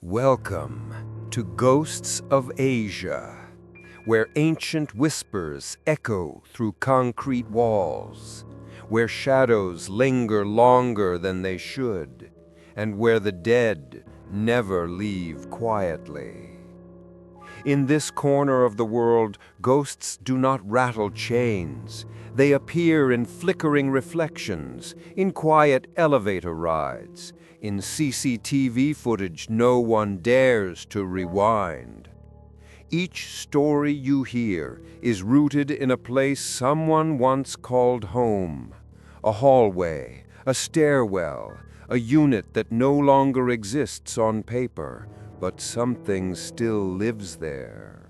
Welcome to Ghosts of Asia, where ancient whispers echo through concrete walls, where shadows linger longer than they should, and where the dead never leave quietly. In this corner of the world, ghosts do not rattle chains. They appear in flickering reflections, in quiet elevator rides, in CCTV footage no one dares to rewind. Each story you hear is rooted in a place someone once called home, a hallway, a stairwell, a unit that no longer exists on paper, but something still lives there.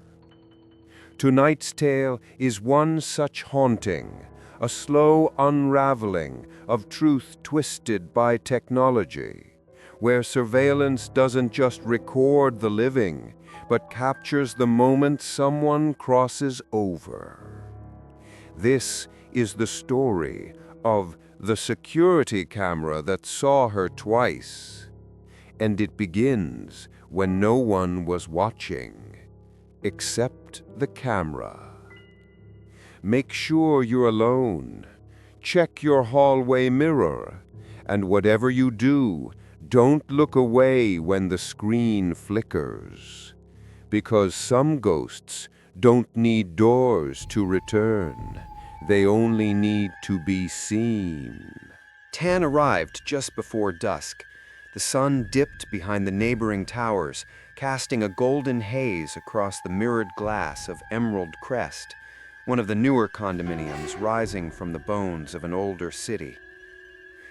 Tonight's tale is one such haunting, a slow unraveling of truth twisted by technology, where surveillance doesn't just record the living, but captures the moment someone crosses over. This is the story of the security camera that saw her twice, and it begins when no one was watching, except the camera. Make sure you're alone. Check your hallway mirror. And whatever you do, don't look away when the screen flickers. Because some ghosts don't need doors to return. They only need to be seen. Tan arrived just before dusk. The sun dipped behind the neighboring towers, casting a golden haze across the mirrored glass of Emerald Crest, one of the newer condominiums rising from the bones of an older city.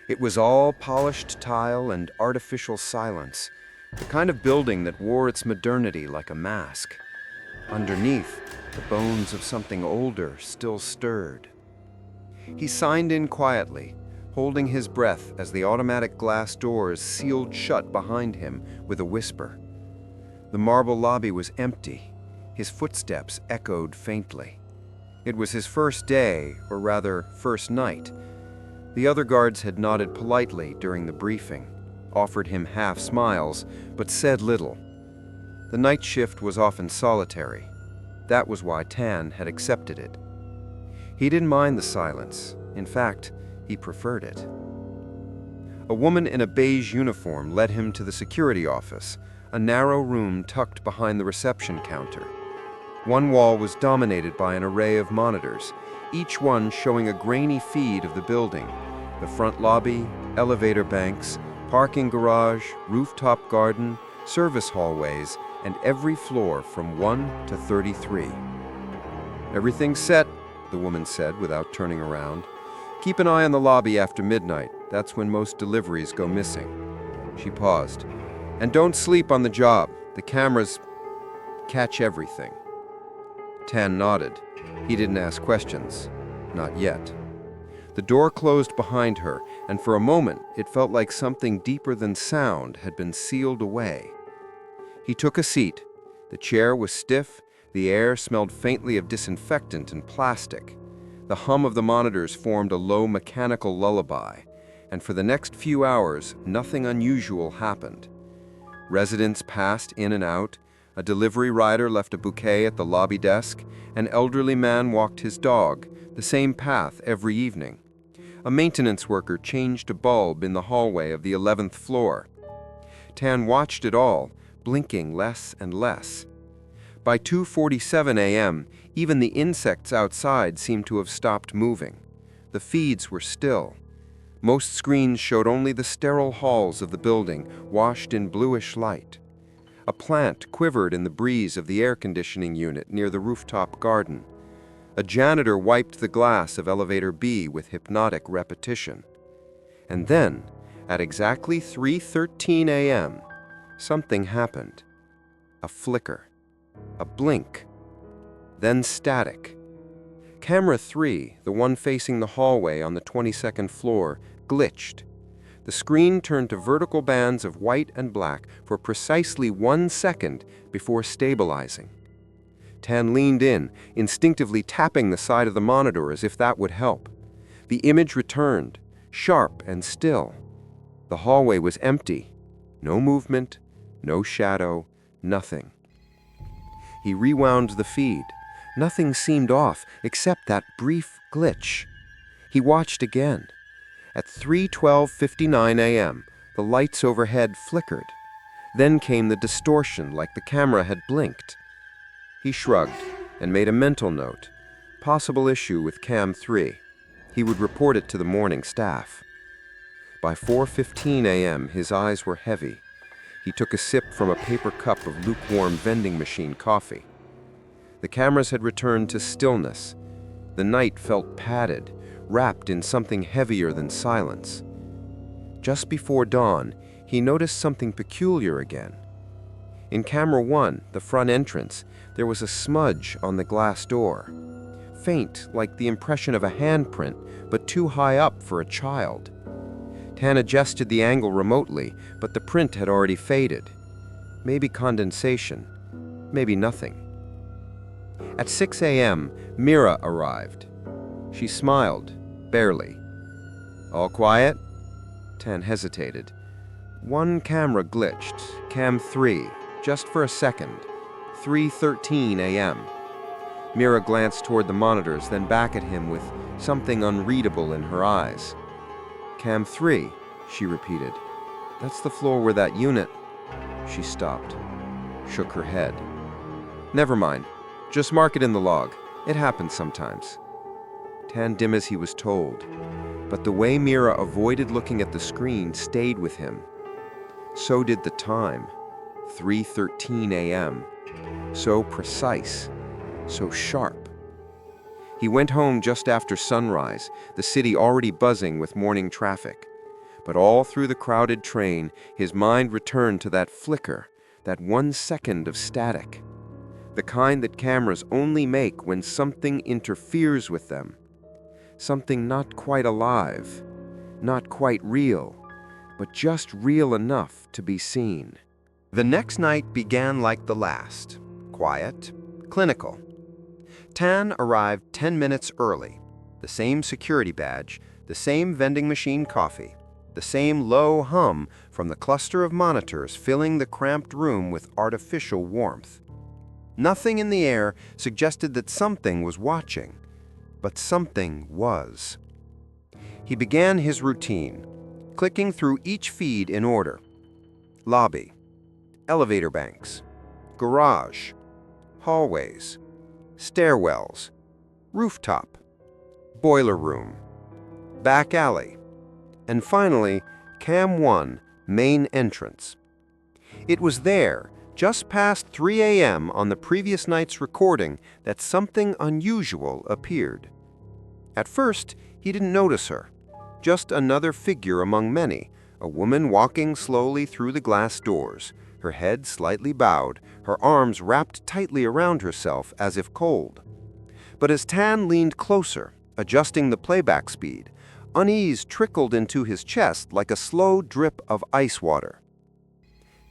It was all polished tile and artificial silence, the kind of building that wore its modernity like a mask. Underneath, the bones of something older still stirred. He signed in quietly, holding his breath as the automatic glass doors sealed shut behind him with a whisper. The marble lobby was empty. His footsteps echoed faintly. It was his first day, or rather, first night. The other guards had nodded politely during the briefing, offered him half smiles, but said little. The night shift was often solitary. That was why Tan had accepted it. He didn't mind the silence. In fact, he preferred it. A woman in a beige uniform led him to the security office, a narrow room tucked behind the reception counter. One wall was dominated by an array of monitors, each one showing a grainy feed of the building: the front lobby, elevator banks, parking garage, rooftop garden, service hallways, and every floor from 1 to 33. "Everything's set," the woman said without turning around. "Keep an eye on the lobby after midnight. That's when most deliveries go missing." She paused. "And don't sleep on the job. The cameras catch everything." Tan nodded. He didn't ask questions. Not yet. The door closed behind her, and for a moment it felt like something deeper than sound had been sealed away. He took a seat. The chair was stiff. The air smelled faintly of disinfectant and plastic. The hum of the monitors formed a low mechanical lullaby, and for the next few hours, nothing unusual happened. Residents passed in and out. A delivery rider left a bouquet at the lobby desk. An elderly man walked his dog, the same path every evening. A maintenance worker changed a bulb in the hallway of the 11th floor. Tan watched it all, blinking less and less. By 2:47 a.m., even the insects outside seemed to have stopped moving. The feeds were still. Most screens showed only the sterile halls of the building, washed in bluish light. A plant quivered in the breeze of the air conditioning unit near the rooftop garden. A janitor wiped the glass of elevator B with hypnotic repetition. And then, at exactly 3:13 a.m., something happened. A flicker. A blink. Then static. Camera 3, the one facing the hallway on the 22nd floor, glitched. The screen turned to vertical bands of white and black for precisely 1 second before stabilizing. Tan leaned in, instinctively tapping the side of the monitor as if that would help. The image returned, sharp and still. The hallway was empty. No movement, No shadow, nothing. He rewound the feed. Nothing seemed off except that brief glitch. He watched again. At 3:12:59 a.m., the lights overhead flickered. Then came the distortion like the camera had blinked. He shrugged and made a mental note. Possible issue with cam 3. He would report it to the morning staff. By 4:15 a.m., his eyes were heavy. He took a sip from a paper cup of lukewarm vending machine coffee. The cameras had returned to stillness. The night felt padded, wrapped in something heavier than silence. Just before dawn, he noticed something peculiar again. In camera 1, the front entrance, there was a smudge on the glass door. Faint, like the impression of a handprint, but too high up for a child. Tan adjusted the angle remotely, but the print had already faded. Maybe condensation, maybe nothing. At 6 a.m., Mira arrived. She smiled, barely. "All quiet?" Tan hesitated. One camera glitched, cam 3, just for a second. 3:13 a.m. Mira glanced toward the monitors, then back at him with something unreadable in her eyes. "Cam 3, she repeated. "That's the floor where that unit—" She stopped, shook her head. "Never mind. Just mark it in the log. It happens sometimes." Tan dim as he was told, but the way Mira avoided looking at the screen stayed with him. So did the time, 3:13 a.m. So precise, so sharp. He went home just after sunrise, the city already buzzing with morning traffic. But all through the crowded train, his mind returned to that flicker, that 1 second of static. The kind that cameras only make when something interferes with them. Something not quite alive, not quite real, but just real enough to be seen. The next night began like the last. Quiet, clinical. Tan arrived 10 minutes early. The same security badge, the same vending machine coffee, the same low hum from the cluster of monitors filling the cramped room with artificial warmth. Nothing in the air suggested that something was watching, but something was. He began his routine, clicking through each feed in order. Lobby, elevator banks, garage, hallways, stairwells, rooftop, boiler room, back alley, and finally, cam 1, main entrance. It was there, just past 3 a.m. on the previous night's recording, that something unusual appeared. At first, he didn't notice her. Just another figure among many, a woman walking slowly through the glass doors, her head slightly bowed, her arms wrapped tightly around herself as if cold. But as Tan leaned closer, adjusting the playback speed, unease trickled into his chest like a slow drip of ice water.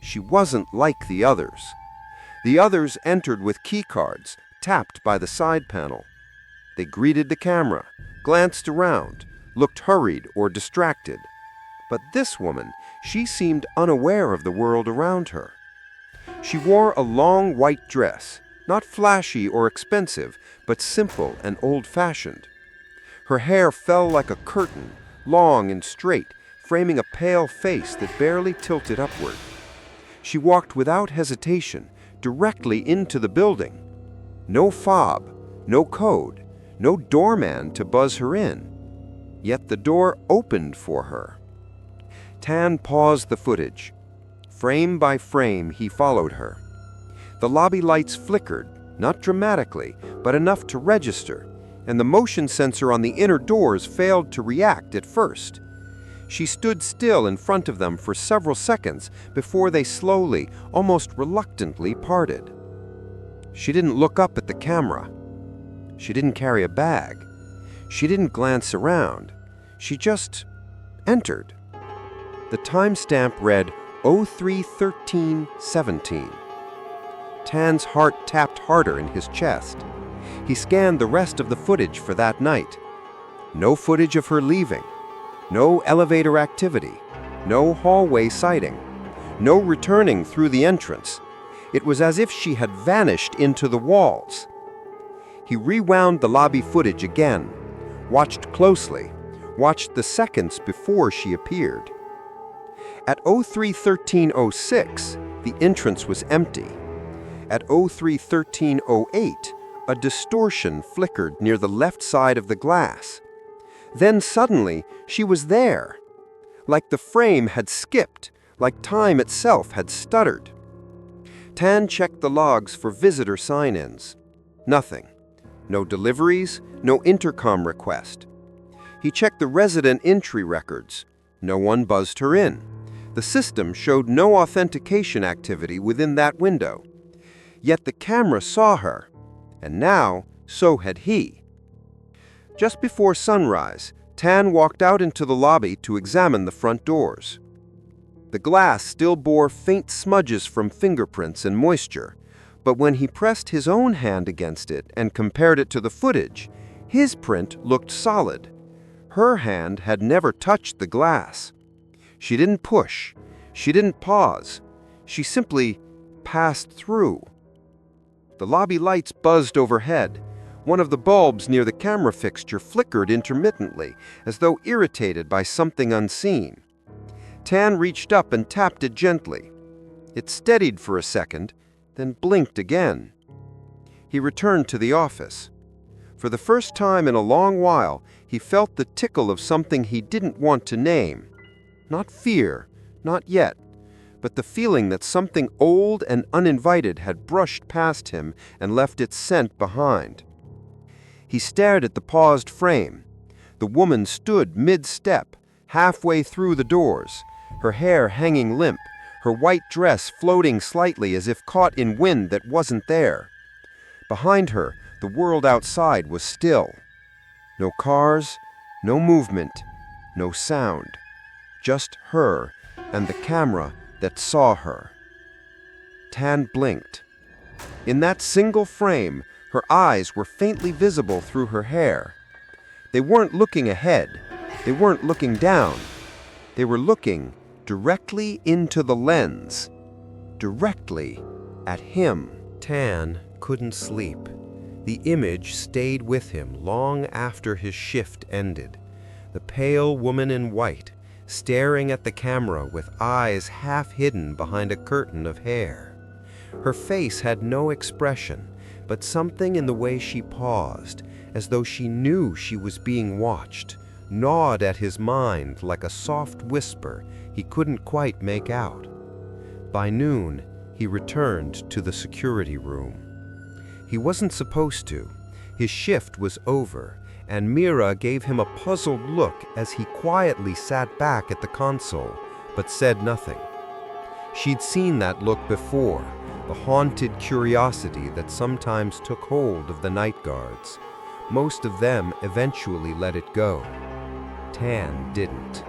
She wasn't like the others. The others entered with keycards, tapped by the side panel. They greeted the camera, glanced around, looked hurried or distracted. But this woman, she seemed unaware of the world around her. She wore a long white dress, not flashy or expensive, but simple and old-fashioned. Her hair fell like a curtain, long and straight, framing a pale face that barely tilted upward. She walked without hesitation, directly into the building. No fob, no code, no doorman to buzz her in. Yet the door opened for her. Tan paused the footage. Frame by frame, he followed her. The lobby lights flickered, not dramatically, but enough to register, and the motion sensor on the inner doors failed to react at first. She stood still in front of them for several seconds before they slowly, almost reluctantly parted. She didn't look up at the camera. She didn't carry a bag. She didn't glance around. She just entered. The timestamp read 03:13:17. Tan's heart tapped harder in his chest. He scanned the rest of the footage for that night. No footage of her leaving. No elevator activity. No hallway sighting. no returning through the entrance. It was as if she had vanished into the walls. He rewound the lobby footage again, watched closely, watched the seconds before she appeared. At 03:13:06, the entrance was empty. At 03:13:08, a distortion flickered near the left side of the glass. Then suddenly, she was there. Like the frame had skipped, like time itself had stuttered. Tan checked the logs for visitor sign-ins. Nothing. No deliveries, no intercom request. He checked the resident entry records. No one buzzed her in. The system showed no authentication activity within that window. Yet the camera saw her, and now so had he. Just before sunrise, Tan walked out into the lobby to examine the front doors. The glass still bore faint smudges from fingerprints and moisture, but when he pressed his own hand against it and compared it to the footage, his print looked solid. Her hand had never touched the glass. She didn't push. She didn't pause. She simply passed through. The lobby lights buzzed overhead. One of the bulbs near the camera fixture flickered intermittently, as though irritated by something unseen. Tan reached up and tapped it gently. It steadied for a second, then blinked again. He returned to the office. For the first time in a long while, he felt the tickle of something he didn't want to name. Not fear, not yet, but the feeling that something old and uninvited had brushed past him and left its scent behind. He stared at the paused frame. The woman stood mid-step, halfway through the doors, her hair hanging limp, her white dress floating slightly as if caught in wind that wasn't there. Behind her, the world outside was still. No cars, no movement, no sound. Just her and the camera that saw her. Tan blinked. In that single frame, her eyes were faintly visible through her hair. They weren't looking ahead. They weren't looking down. They were looking directly into the lens, directly at him. Tan couldn't sleep. The image stayed with him long after his shift ended. The pale woman in white, staring at the camera with eyes half hidden behind a curtain of hair. Her face had no expression, but something in the way she paused, as though she knew she was being watched, gnawed at his mind like a soft whisper he couldn't quite make out. By noon, he returned to the security room. He wasn't supposed to. His shift was over, and Mira gave him a puzzled look as he quietly sat back at the console, but said nothing. She'd seen that look before, the haunted curiosity that sometimes took hold of the night guards. Most of them eventually let it go. Tan didn't.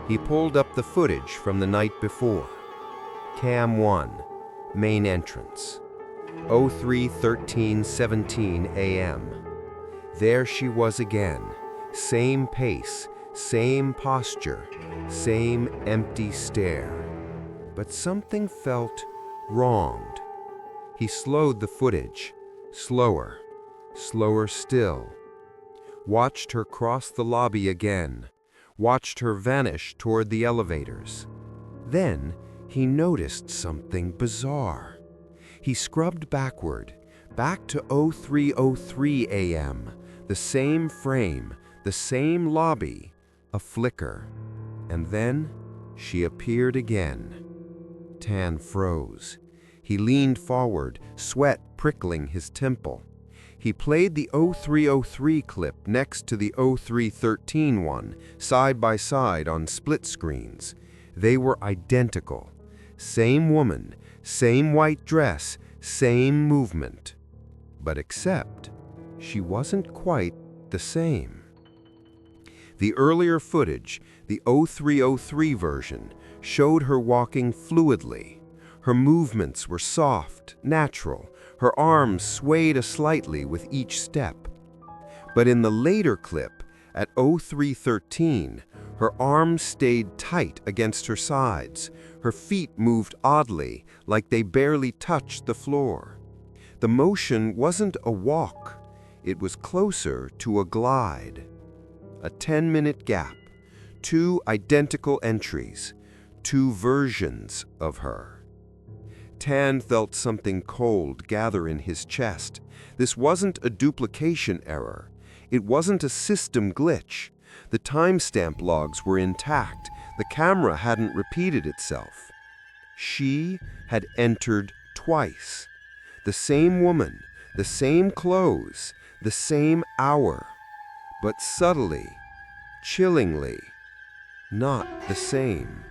He pulled up the footage from the night before. Cam 1, main entrance. 03:13:17 a.m. There she was again. Same pace, same posture, same empty stare. But something felt wronged. He slowed the footage, slower, slower still. Watched her cross the lobby again, watched her vanish toward the elevators. Then he noticed something bizarre. He scrubbed backward, back to 03:03 a.m., the same frame, the same lobby, a flicker. And then she appeared again. Tan froze. He leaned forward, sweat prickling his temple. He played the 03:03 clip next to the 03:13 one, side by side on split screens. They were identical. Same woman, same white dress, same movement. But except, she wasn't quite the same. The earlier footage, the 03:03 version, showed her walking fluidly. Her movements were soft, natural. Her arms swayed slightly with each step. But in the later clip, at 03:13, Her arms stayed tight against her sides. Her feet moved oddly, like they barely touched the floor. The motion wasn't a walk. It was closer to a glide. A 10-minute gap. 2 identical entries. 2 versions of her. Tan felt something cold gather in his chest. This wasn't a duplication error. It wasn't a system glitch. The timestamp logs were intact. The camera hadn't repeated itself. She had entered twice. The same woman, the same clothes, the same hour. But subtly, chillingly, not the same.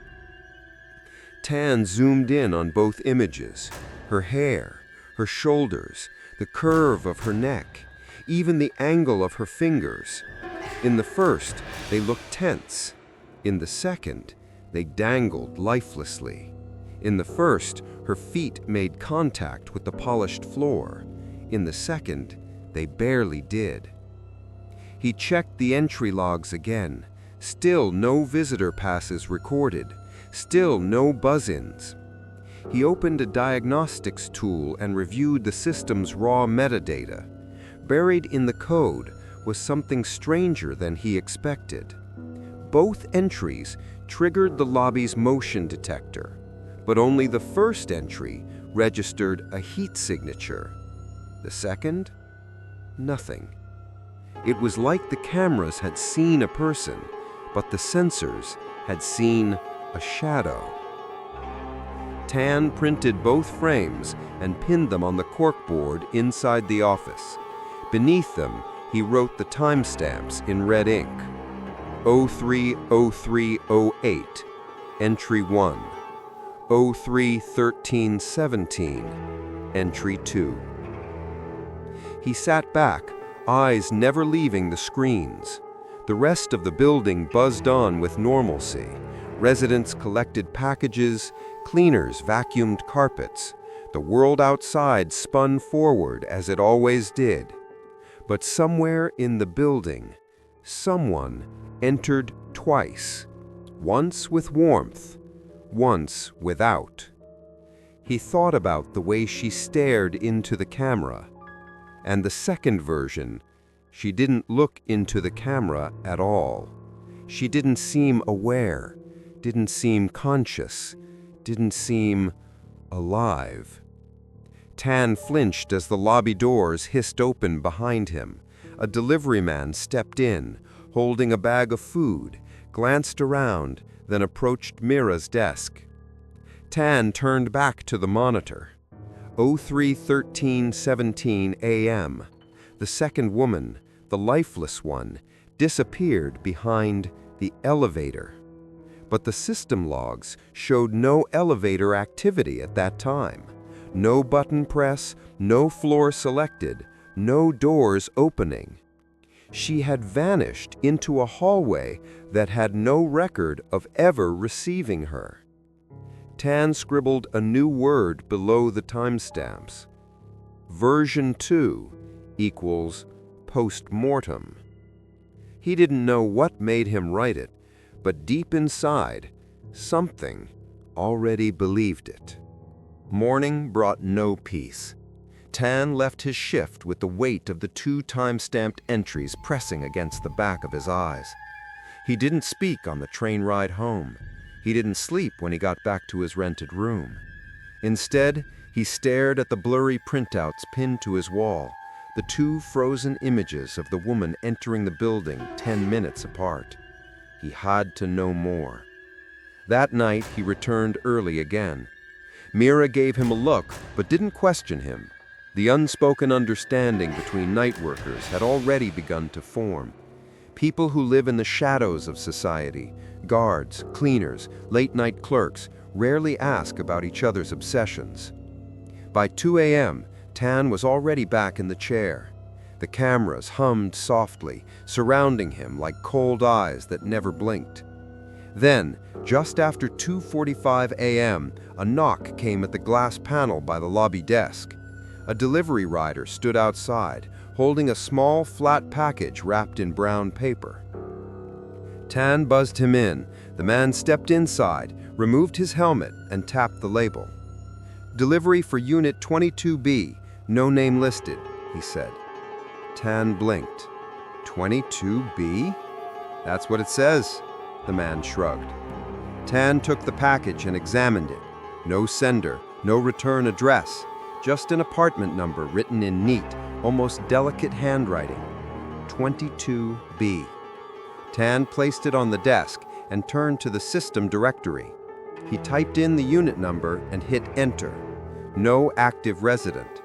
Tan zoomed in on both images. Her hair, her shoulders, the curve of her neck, even the angle of her fingers. In the first, they looked tense. In the second, they dangled lifelessly. In the first, her feet made contact with the polished floor. In the second, they barely did. He checked the entry logs again. Still no visitor passes recorded. Still no buzz-ins. He opened a diagnostics tool and reviewed the system's raw metadata. Buried in the code was something stranger than he expected. Both entries triggered the lobby's motion detector, but only the first entry registered a heat signature. The second? Nothing. It was like the cameras had seen a person, but the sensors had seen a shadow. Tan printed both frames and pinned them on the corkboard inside the office. Beneath them, he wrote the timestamps in red ink. 030308, entry 1. 031317, entry 2. He sat back, eyes never leaving the screens. The rest of the building buzzed on with normalcy. Residents collected packages, cleaners vacuumed carpets. The world outside spun forward as it always did. But somewhere in the building, someone entered twice, once with warmth, once without. He thought about the way she stared into the camera. And the second version, she didn't look into the camera at all. She didn't seem aware, didn't seem conscious, didn't seem alive. Tan flinched as the lobby doors hissed open behind him. A delivery man stepped in, holding a bag of food, glanced around, then approached Mira's desk. Tan turned back to the monitor. 031317 a.m. The second woman, the lifeless one, disappeared behind the elevator. But the system logs showed no elevator activity at that time. No button press, no floor selected, no doors opening. She had vanished into a hallway that had no record of ever receiving her. Tan scribbled a new word below the timestamps. Version 2 equals post-mortem. He didn't know what made him write it, but deep inside, something already believed it. Morning brought no peace. Tan left his shift with the weight of the 2 time-stamped entries pressing against the back of his eyes. He didn't speak on the train ride home. He didn't sleep when he got back to his rented room. Instead, he stared at the blurry printouts pinned to his wall, the 2 frozen images of the woman entering the building 10 minutes apart. He had to know more. That night, he returned early again. Mira gave him a look, but didn't question him. The unspoken understanding between night workers had already begun to form. People who live in the shadows of society, guards, cleaners, late-night clerks, rarely ask about each other's obsessions. By 2 a.m., Tan was already back in the chair. The cameras hummed softly, surrounding him like cold eyes that never blinked. Then, just after 2:45 a.m., a knock came at the glass panel by the lobby desk. A delivery rider stood outside, holding a small, flat package wrapped in brown paper. Tan buzzed him in. The man stepped inside, removed his helmet, and tapped the label. "Delivery for Unit 22B, no name listed," he said. Tan blinked. 22B? "That's what it says," the man shrugged. Tan took the package and examined it. No sender, no return address, just an apartment number written in neat, almost delicate handwriting. 22B. Tan placed it on the desk and turned to the system directory. He typed in the unit number and hit enter. No active resident.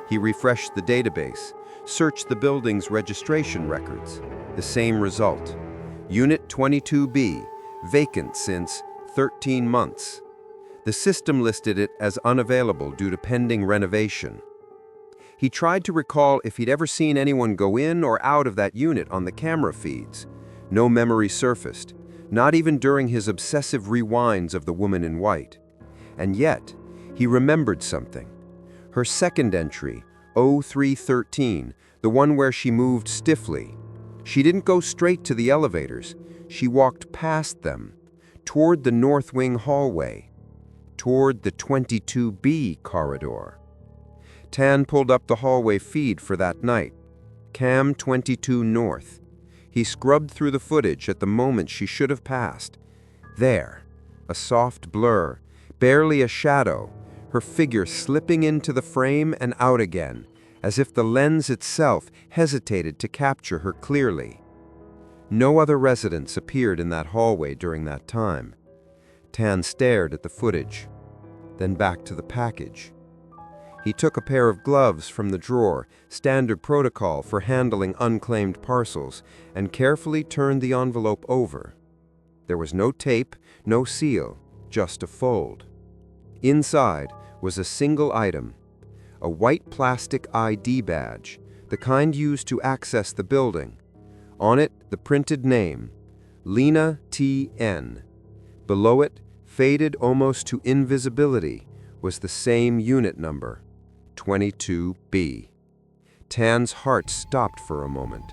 He refreshed the database, searched the building's registration records. The same result. Unit 22B, vacant since 13 months. The system listed it as unavailable due to pending renovation. He tried to recall if he'd ever seen anyone go in or out of that unit on the camera feeds. No memory surfaced, not even during his obsessive rewinds of the woman in white. And yet, he remembered something. Her second entry, 0313, the one where she moved stiffly. She didn't go straight to the elevators. She walked past them, toward the north wing hallway, toward the 22B corridor. Tan pulled up the hallway feed for that night. Cam 22 North. He scrubbed through the footage at the moment she should have passed. There, a soft blur, barely a shadow, her figure slipping into the frame and out again, as if the lens itself hesitated to capture her clearly. No other residents appeared in that hallway during that time. Tan stared at the footage, then back to the package. He took a pair of gloves from the drawer, standard protocol for handling unclaimed parcels, and carefully turned the envelope over. There was no tape, no seal, just a fold. Inside was a single item, a white plastic ID badge, the kind used to access the building. On it, the printed name, Lena T.N. Below it, faded almost to invisibility, was the same unit number, 22B. Tan's heart stopped for a moment.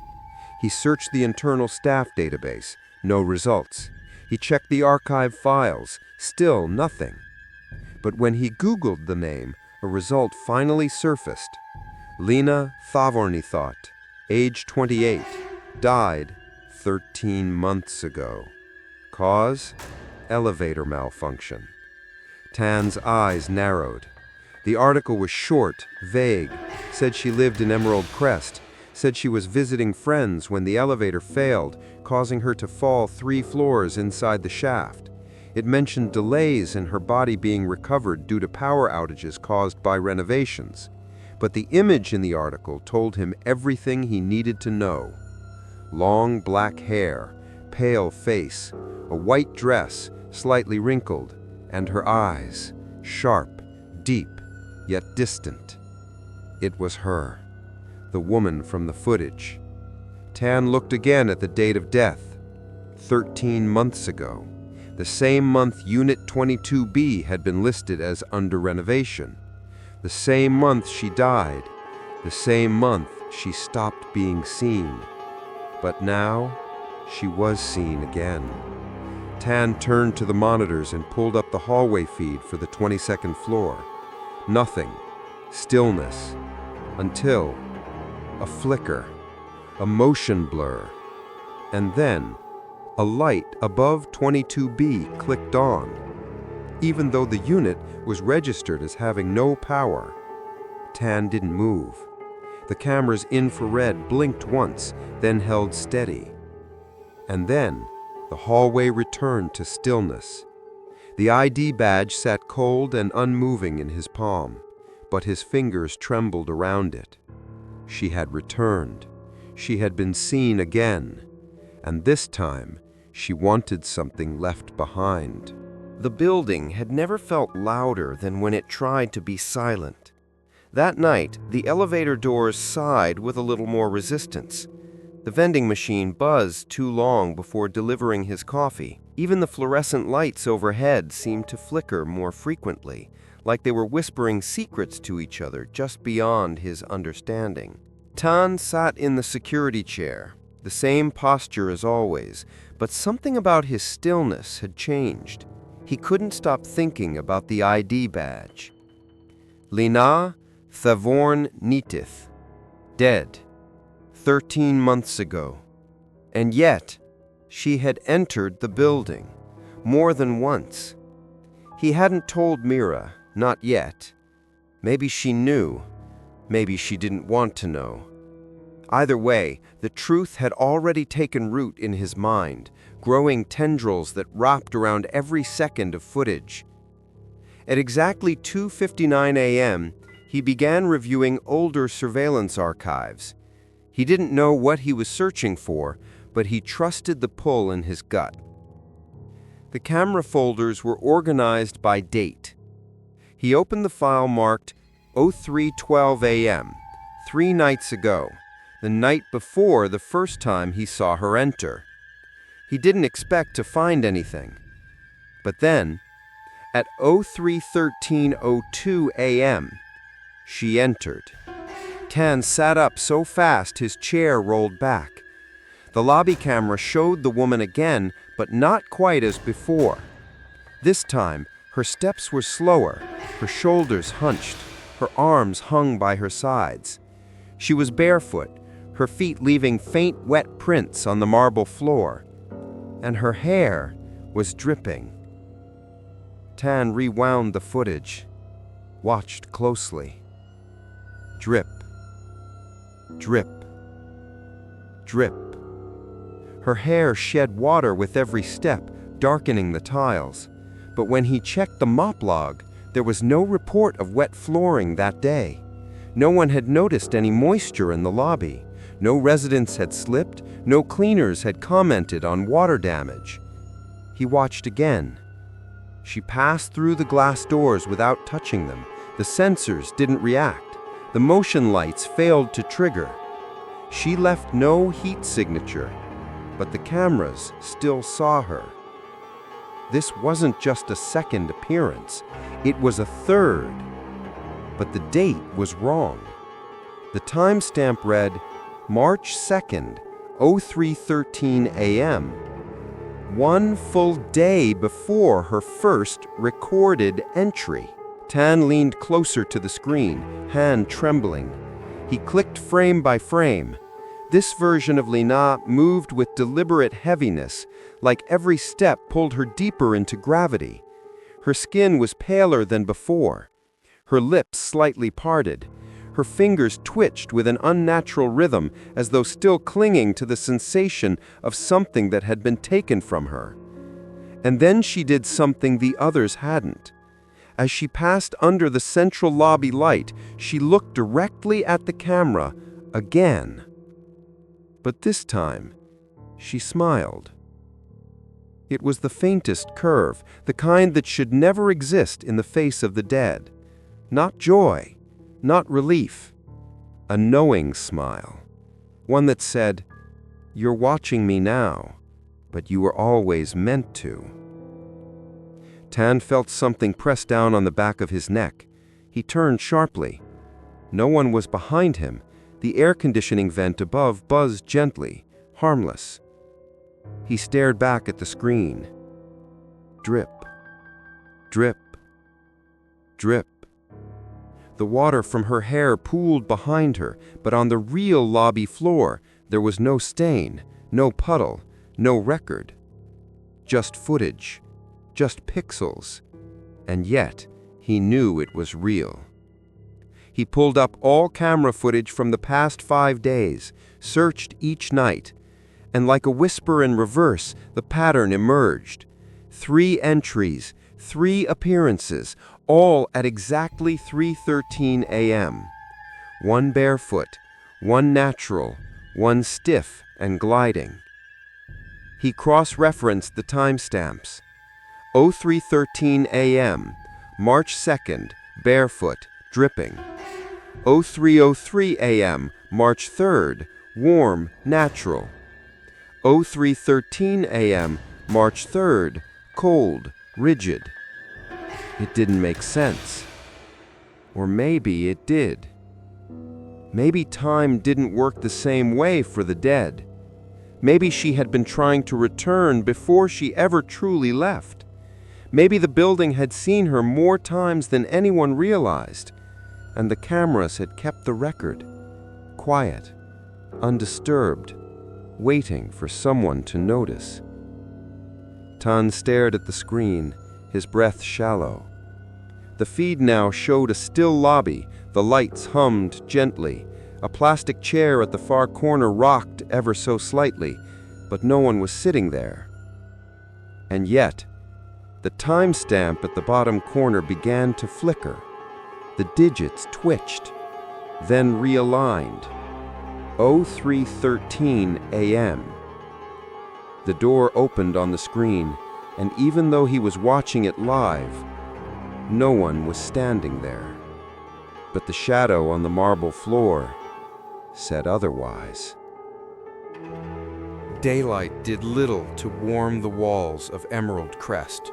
He searched the internal staff database, no results. He checked the archive files, still nothing. But when he Googled the name, a result finally surfaced. Lena Thavornithot, age 28, died 13 months ago. Cause? Elevator malfunction. Tan's eyes narrowed. The article was short, vague, said she lived in Emerald Crest, said she was visiting friends when the elevator failed, causing her to fall 3 floors inside the shaft. It mentioned delays in her body being recovered due to power outages caused by renovations. But the image in the article told him everything he needed to know. Long black hair, pale face, a white dress, slightly wrinkled, and her eyes, sharp, deep, yet distant. It was her, the woman from the footage. Tan looked again at the date of death, 13 months ago, the same month Unit 22B had been listed as under renovation, the same month she died, the same month she stopped being seen. But now, she was seen again. Tan turned to the monitors and pulled up the hallway feed for the 22nd floor. Nothing. Stillness. Until a flicker, a motion blur, and then a light above 22B clicked on, even though the unit was registered as having no power. Tan didn't move. The camera's infrared blinked once, then held steady. And then the hallway returned to stillness. The ID badge sat cold and unmoving in his palm, but his fingers trembled around it. She had returned. She had been seen again. And this time, she wanted something left behind. The building had never felt louder than when it tried to be silent. That night, the elevator doors sighed with a little more resistance. The vending machine buzzed too long before delivering his coffee. Even the fluorescent lights overhead seemed to flicker more frequently, like they were whispering secrets to each other just beyond his understanding. Tan sat in the security chair, The same posture as always, but something about his stillness had changed. He couldn't stop thinking about the ID badge. Lina Thavorn Nitith, dead, 13 months ago. And yet, she had entered the building, more than once. He hadn't told Mira, not yet. Maybe she knew, maybe she didn't want to know. Either way, the truth had already taken root in his mind, growing tendrils that wrapped around every second of footage. At exactly 2:59 a.m., he began reviewing older surveillance archives. He didn't know what he was searching for, but he trusted the pull in his gut. The camera folders were organized by date. He opened the file marked 03:12 a.m., 3 nights ago, the night before the first time he saw her enter. He didn't expect to find anything. But then, at 03:13:02 a.m., she entered. Tan sat up so fast his chair rolled back. The lobby camera showed the woman again, but not quite as before. This time, her steps were slower, her shoulders hunched, her arms hung by her sides. She was barefoot, her feet leaving faint wet prints on the marble floor, and her hair was dripping. Tan rewound the footage, watched closely. Drip, drip, drip. Her hair shed water with every step, darkening the tiles. But when he checked the mop log, there was no report of wet flooring that day. No one had noticed any moisture in the lobby. No residents had slipped, no cleaners had commented on water damage. He watched again. She passed through the glass doors without touching them. The sensors didn't react. The motion lights failed to trigger. She left no heat signature, but the cameras still saw her. This wasn't just a second appearance, it was a third. But the date was wrong. The timestamp read March 2nd, 03:13 a.m., 1 full day before her first recorded entry. Tan leaned closer to the screen, hand trembling. He clicked frame by frame. This version of Lina moved with deliberate heaviness, like every step pulled her deeper into gravity. Her skin was paler than before, her lips slightly parted. Her fingers twitched with an unnatural rhythm, as though still clinging to the sensation of something that had been taken from her. And then she did something the others hadn't. As she passed under the central lobby light, she looked directly at the camera again. But this time, she smiled. It was the faintest curve, the kind that should never exist in the face of the dead. Not joy, not relief. A knowing smile. One that said, "You're watching me now, but you were always meant to." Tan felt something press down on the back of his neck. He turned sharply. No one was behind him. The air conditioning vent above buzzed gently, harmless. He stared back at the screen. Drip, drip, drip. The water from her hair pooled behind her, but on the real lobby floor, there was no stain, no puddle, no record. Just footage, just pixels. And yet, he knew it was real. He pulled up all camera footage from the past 5 days, searched each night, and like a whisper in reverse, the pattern emerged. 3 entries, 3 appearances, all at exactly 3:13 a.m. 1 barefoot, 1 natural, 1 stiff and gliding. He cross-referenced the timestamps. 03:13 a.m., March 2nd, barefoot, dripping. 03:03 a.m., March 3rd, warm, natural. 03:13 a.m., March 3rd, cold, rigid. It didn't make sense. Or maybe it did. Maybe time didn't work the same way for the dead. Maybe she had been trying to return before she ever truly left. Maybe the building had seen her more times than anyone realized, and the cameras had kept the record, quiet, undisturbed, waiting for someone to notice. Tan stared at the screen, his breath shallow. The feed now showed a still lobby, the lights hummed gently. A plastic chair at the far corner rocked ever so slightly, but no one was sitting there. And yet, the timestamp at the bottom corner began to flicker. The digits twitched, then realigned. 03:13 a.m. The door opened on the screen, and even though he was watching it live, no one was standing there. But the shadow on the marble floor said otherwise. Daylight did little to warm the walls of Emerald Crest.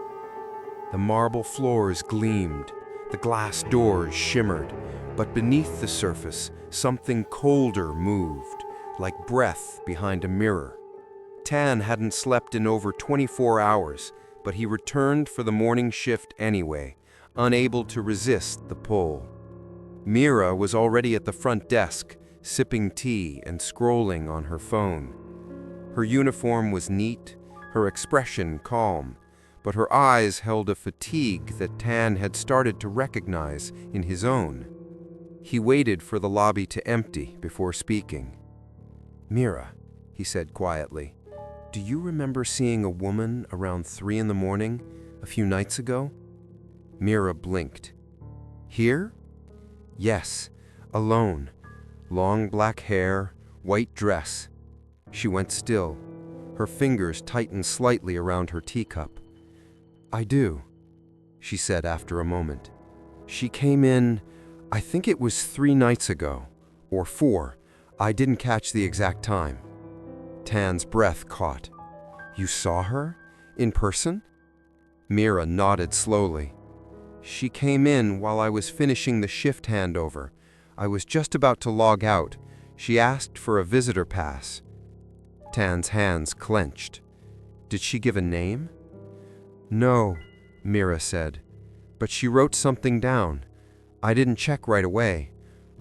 The marble floors gleamed, the glass doors shimmered, but beneath the surface, something colder moved, like breath behind a mirror. Tan hadn't slept in over 24 hours, but he returned for the morning shift anyway, unable to resist the pull. Mira was already at the front desk, sipping tea and scrolling on her phone. Her uniform was neat, her expression calm, but her eyes held a fatigue that Tan had started to recognize in his own. He waited for the lobby to empty before speaking. "Mira," he said quietly, "do you remember seeing a woman around 3 in the morning a few nights ago?" Mira blinked. "Here?" "Yes, alone. Long black hair, white dress." She went still. Her fingers tightened slightly around her teacup. "I do," she said after a moment. "She came in, I think it was 3 nights ago, or 4. I didn't catch the exact time." Tan's breath caught. "You saw her? In person?" Mira nodded slowly. "She came in while I was finishing the shift handover. I was just about to log out. She asked for a visitor pass." Tan's hands clenched. "Did she give a name?" "No," Mira said, "but she wrote something down. I didn't check right away.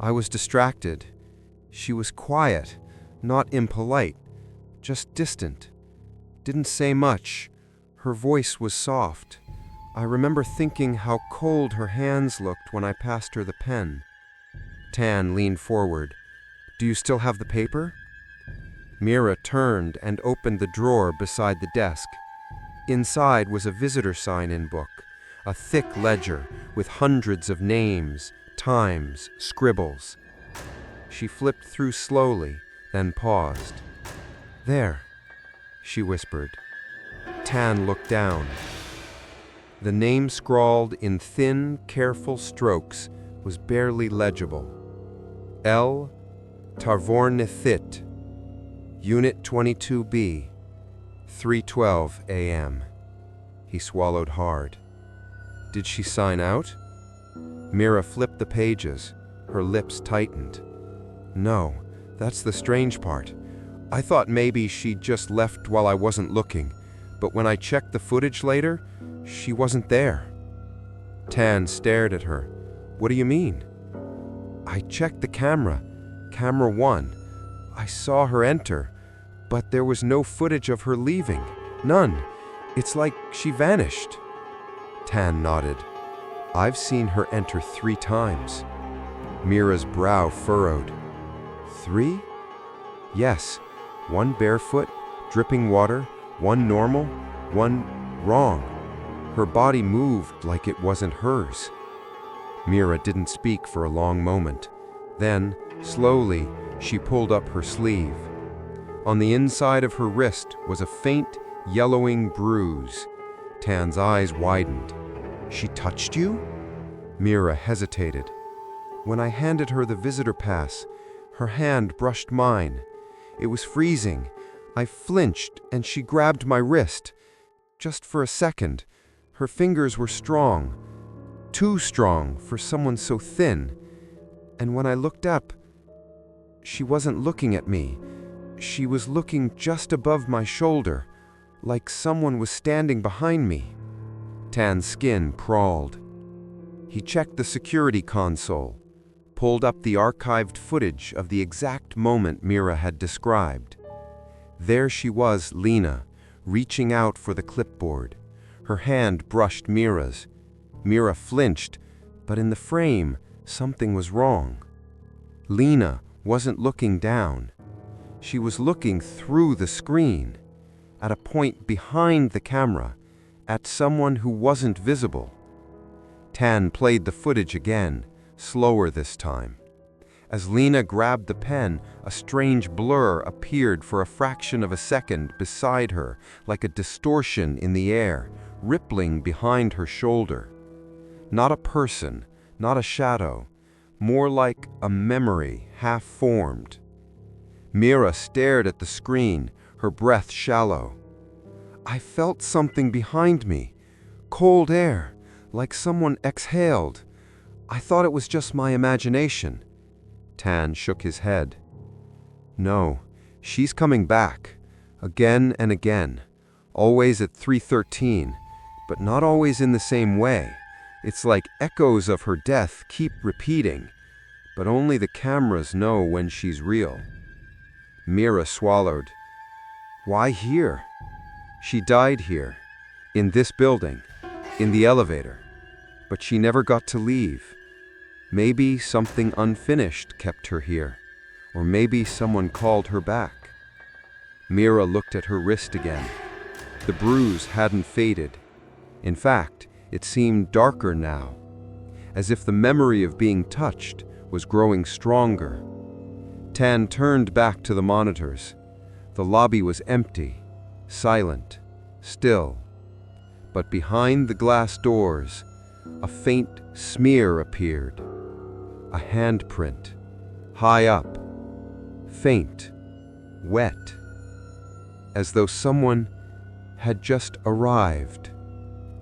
I was distracted. She was quiet, not impolite, just distant. Didn't say much. Her voice was soft. I remember thinking how cold her hands looked when I passed her the pen." Tan leaned forward. "Do you still have the paper?" Mira turned and opened the drawer beside the desk. Inside was a visitor sign-in book, a thick ledger with hundreds of names, times, scribbles. She flipped through slowly, then paused. "There," she whispered. Tan looked down. The name scrawled in thin, careful strokes was barely legible. L. Tarvornithit, Unit 22B, 3:12 a.m. He swallowed hard. "Did she sign out?" Mira flipped the pages. Her lips tightened. "No, that's the strange part. I thought maybe she'd just left while I wasn't looking, but when I checked the footage later, she wasn't there." Tan stared at her. "What do you mean?" "I checked the camera, camera 1. I saw her enter, but there was no footage of her leaving. None. It's like she vanished." Tan nodded. "I've seen her enter 3 times." Mira's brow furrowed. 3? "Yes. 1 barefoot, dripping water, 1 normal, 1 wrong. Her body moved like it wasn't hers." Mira didn't speak for a long moment. Then, slowly, she pulled up her sleeve. On the inside of her wrist was a faint, yellowing bruise. Tan's eyes widened. "She touched you?" Mira hesitated. "When I handed her the visitor pass, her hand brushed mine. It was freezing. I flinched and she grabbed my wrist. Just for a second. Her fingers were strong. Too strong for someone so thin. And when I looked up, she wasn't looking at me. She was looking just above my shoulder, like someone was standing behind me. Tan's skin crawled. He checked the security console, pulled up the archived footage of the exact moment Mira had described. There she was, Lena, reaching out for the clipboard. Her hand brushed Mira's. Mira flinched, but in the frame, something was wrong. Lena wasn't looking down. She was looking through the screen, at a point behind the camera, at someone who wasn't visible. Tan played the footage again, slower this time. As Lena grabbed the pen, a strange blur appeared for a fraction of a second beside her, like a distortion in the air, rippling behind her shoulder. Not a person, not a shadow, more like a memory half-formed. Mira stared at the screen, her breath shallow. I felt something behind me, cold air, like someone exhaled. I thought it was just my imagination. Tan shook his head. No, she's coming back, again and again, always at 3:13, but not always in the same way. It's like echoes of her death keep repeating, but only the cameras know when she's real. Mira swallowed. Why here? She died here, in this building, in the elevator, but she never got to leave. Maybe something unfinished kept her here, or maybe someone called her back. Mira looked at her wrist again. The bruise hadn't faded. In fact, it seemed darker now, as if the memory of being touched was growing stronger. Tan turned back to the monitors. The lobby was empty, silent, still. But behind the glass doors, a faint smear appeared. A handprint, high up, faint, wet, as though someone had just arrived.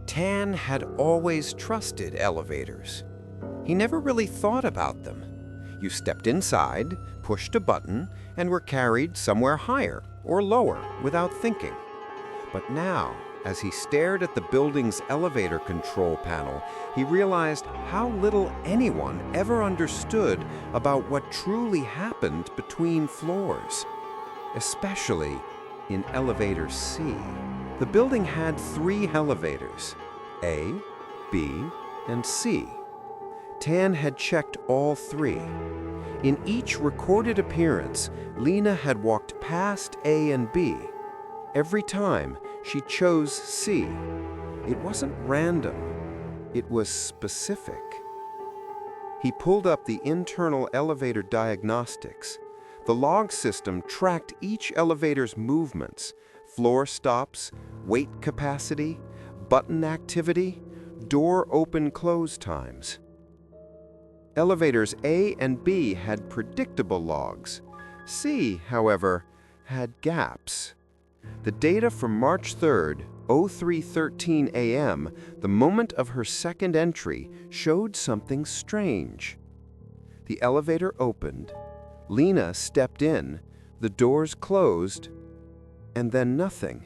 Tan had always trusted elevators. He never really thought about them. You stepped inside, pushed a button, and were carried somewhere higher or lower without thinking. But now, as he stared at the building's elevator control panel, he realized how little anyone ever understood about what truly happened between floors, especially in elevator C. The building had 3 elevators, A, B, and C. Tan had checked all 3. In each recorded appearance, Lena had walked past A and B. Every time, she chose C. It wasn't random. It was specific. He pulled up the internal elevator diagnostics. The log system tracked each elevator's movements, floor stops, weight capacity, button activity, door open-close times. Elevators A and B had predictable logs. C, however, had gaps. The data from March 3rd, 03:13 a.m., the moment of her second entry, showed something strange. The elevator opened, Lena stepped in, the doors closed, and then nothing.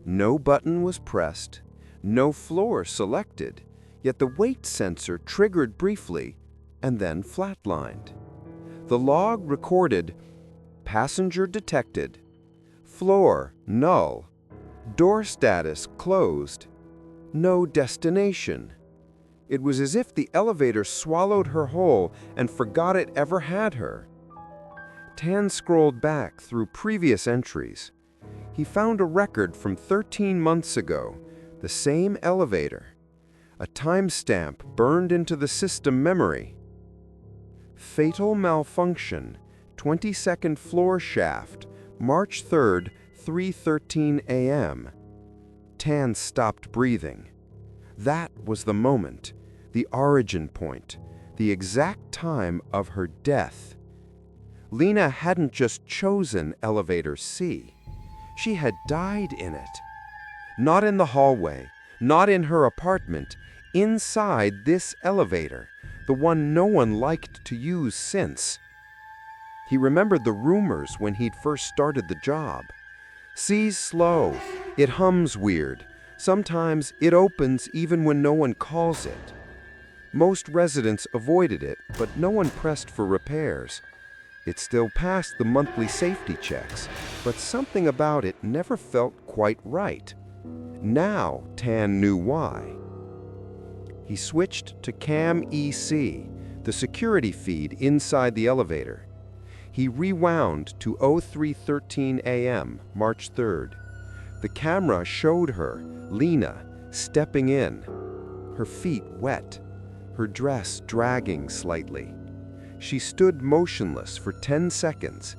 No button was pressed, no floor selected, yet the weight sensor triggered briefly and then flatlined. The log recorded, passenger detected, floor null, door status closed, no destination. It was as if the elevator swallowed her whole and forgot it ever had her. Tan scrolled back through previous entries. He found a record from 13 months ago, the same elevator. A timestamp burned into the system memory. Fatal malfunction, 22nd floor shaft, March 3rd, 3:13 a.m. Tan stopped breathing. That was the moment, the origin point, the exact time of her death. Lena hadn't just chosen elevator C. She had died in it. Not in the hallway, not in her apartment, inside this elevator, the one no one liked to use since. He remembered the rumors when he'd first started the job. "C's slow. It hums weird. Sometimes it opens even when no one calls it." Most residents avoided it, but no one pressed for repairs. It still passed the monthly safety checks, but something about it never felt quite right. Now Tan knew why. He switched to Cam EC, the security feed inside the elevator. He rewound to 03:13 a.m., March 3rd. The camera showed her, Lena, stepping in, her feet wet, her dress dragging slightly. She stood motionless for 10 seconds.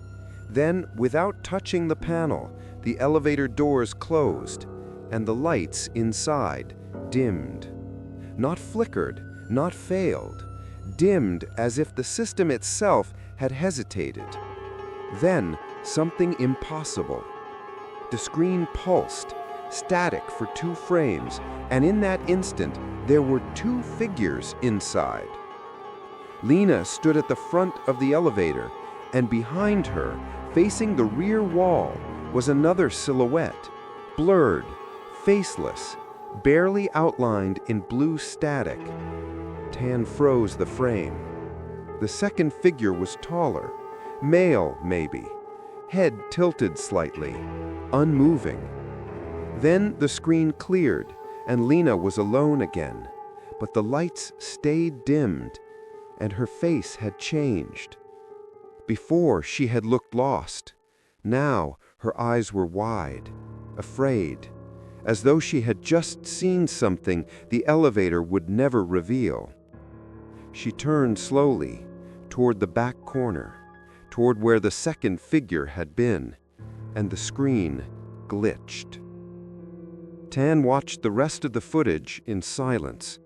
Then, without touching the panel, the elevator doors closed, and the lights inside dimmed. Not flickered, not failed, dimmed as if the system itself had hesitated. Then, something impossible. The screen pulsed, static for 2 frames, and in that instant, there were 2 figures inside. Lena stood at the front of the elevator, and behind her, facing the rear wall, was another silhouette, blurred, faceless, barely outlined in blue static. Tan froze the frame. The second figure was taller, male maybe, head tilted slightly, unmoving. Then the screen cleared, and Lena was alone again, but the lights stayed dimmed, and her face had changed. Before, she had looked lost. Now, her eyes were wide, afraid, as though she had just seen something the elevator would never reveal. She turned slowly, toward the back corner, toward where the second figure had been, and the screen glitched. Tan watched the rest of the footage in silence.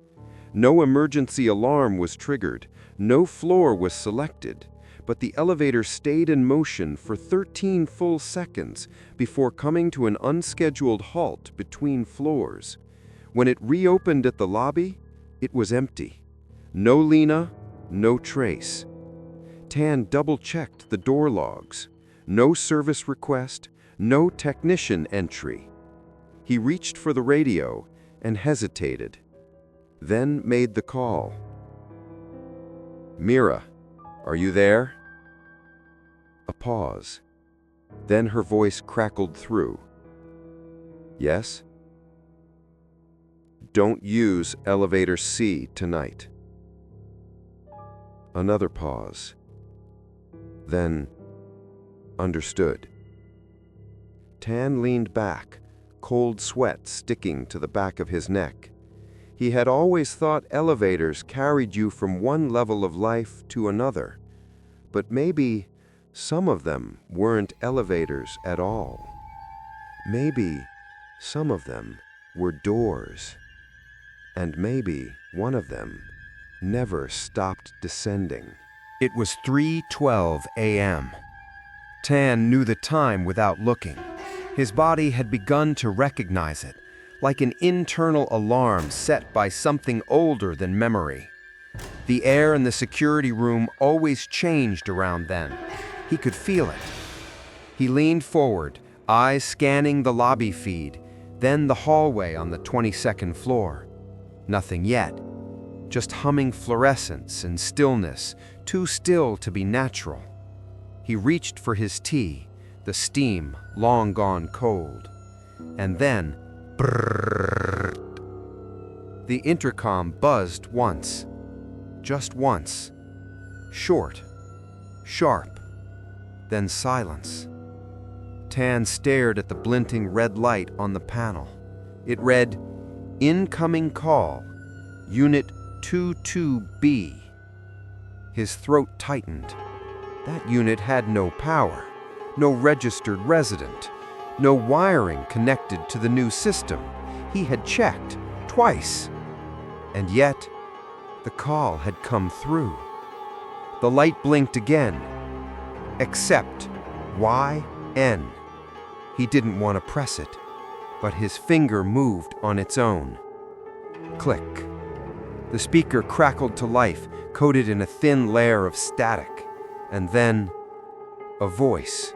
No emergency alarm was triggered, no floor was selected, but the elevator stayed in motion for 13 full seconds before coming to an unscheduled halt between floors. When it reopened at the lobby, it was empty. No Lena, no trace. Tan double-checked the door logs. No service request, no technician entry. He reached for the radio and hesitated, then made the call. "Mira, are you there?" A pause. Then her voice crackled through. "Yes?" "Don't use elevator C tonight." Another pause. Then, "Understood." Tan leaned back, cold sweat sticking to the back of his neck. He had always thought elevators carried you from one level of life to another, but maybe some of them weren't elevators at all. Maybe some of them were doors, and maybe one of them never stopped descending. It was 3:12 a.m. Tan knew the time without looking. His body had begun to recognize it, like an internal alarm set by something older than memory. The air in the security room always changed around then. He could feel it. He leaned forward, eyes scanning the lobby feed, then the hallway on the 22nd floor. Nothing yet. Just humming fluorescence and stillness, too still to be natural. He reached for his tea, the steam long gone cold. And then, brrrr. The intercom buzzed once. Just once. Short. Sharp. Then silence. Tan stared at the glinting red light on the panel. It read, "Incoming call, Unit 22B." His throat tightened. That unit had no power, no registered resident, no wiring connected to the new system. He had checked twice. And yet, the call had come through. The light blinked again. Accept. YN. He didn't want to press it, but his finger moved on its own. Click. The speaker crackled to life, coated in a thin layer of static, and then A voice.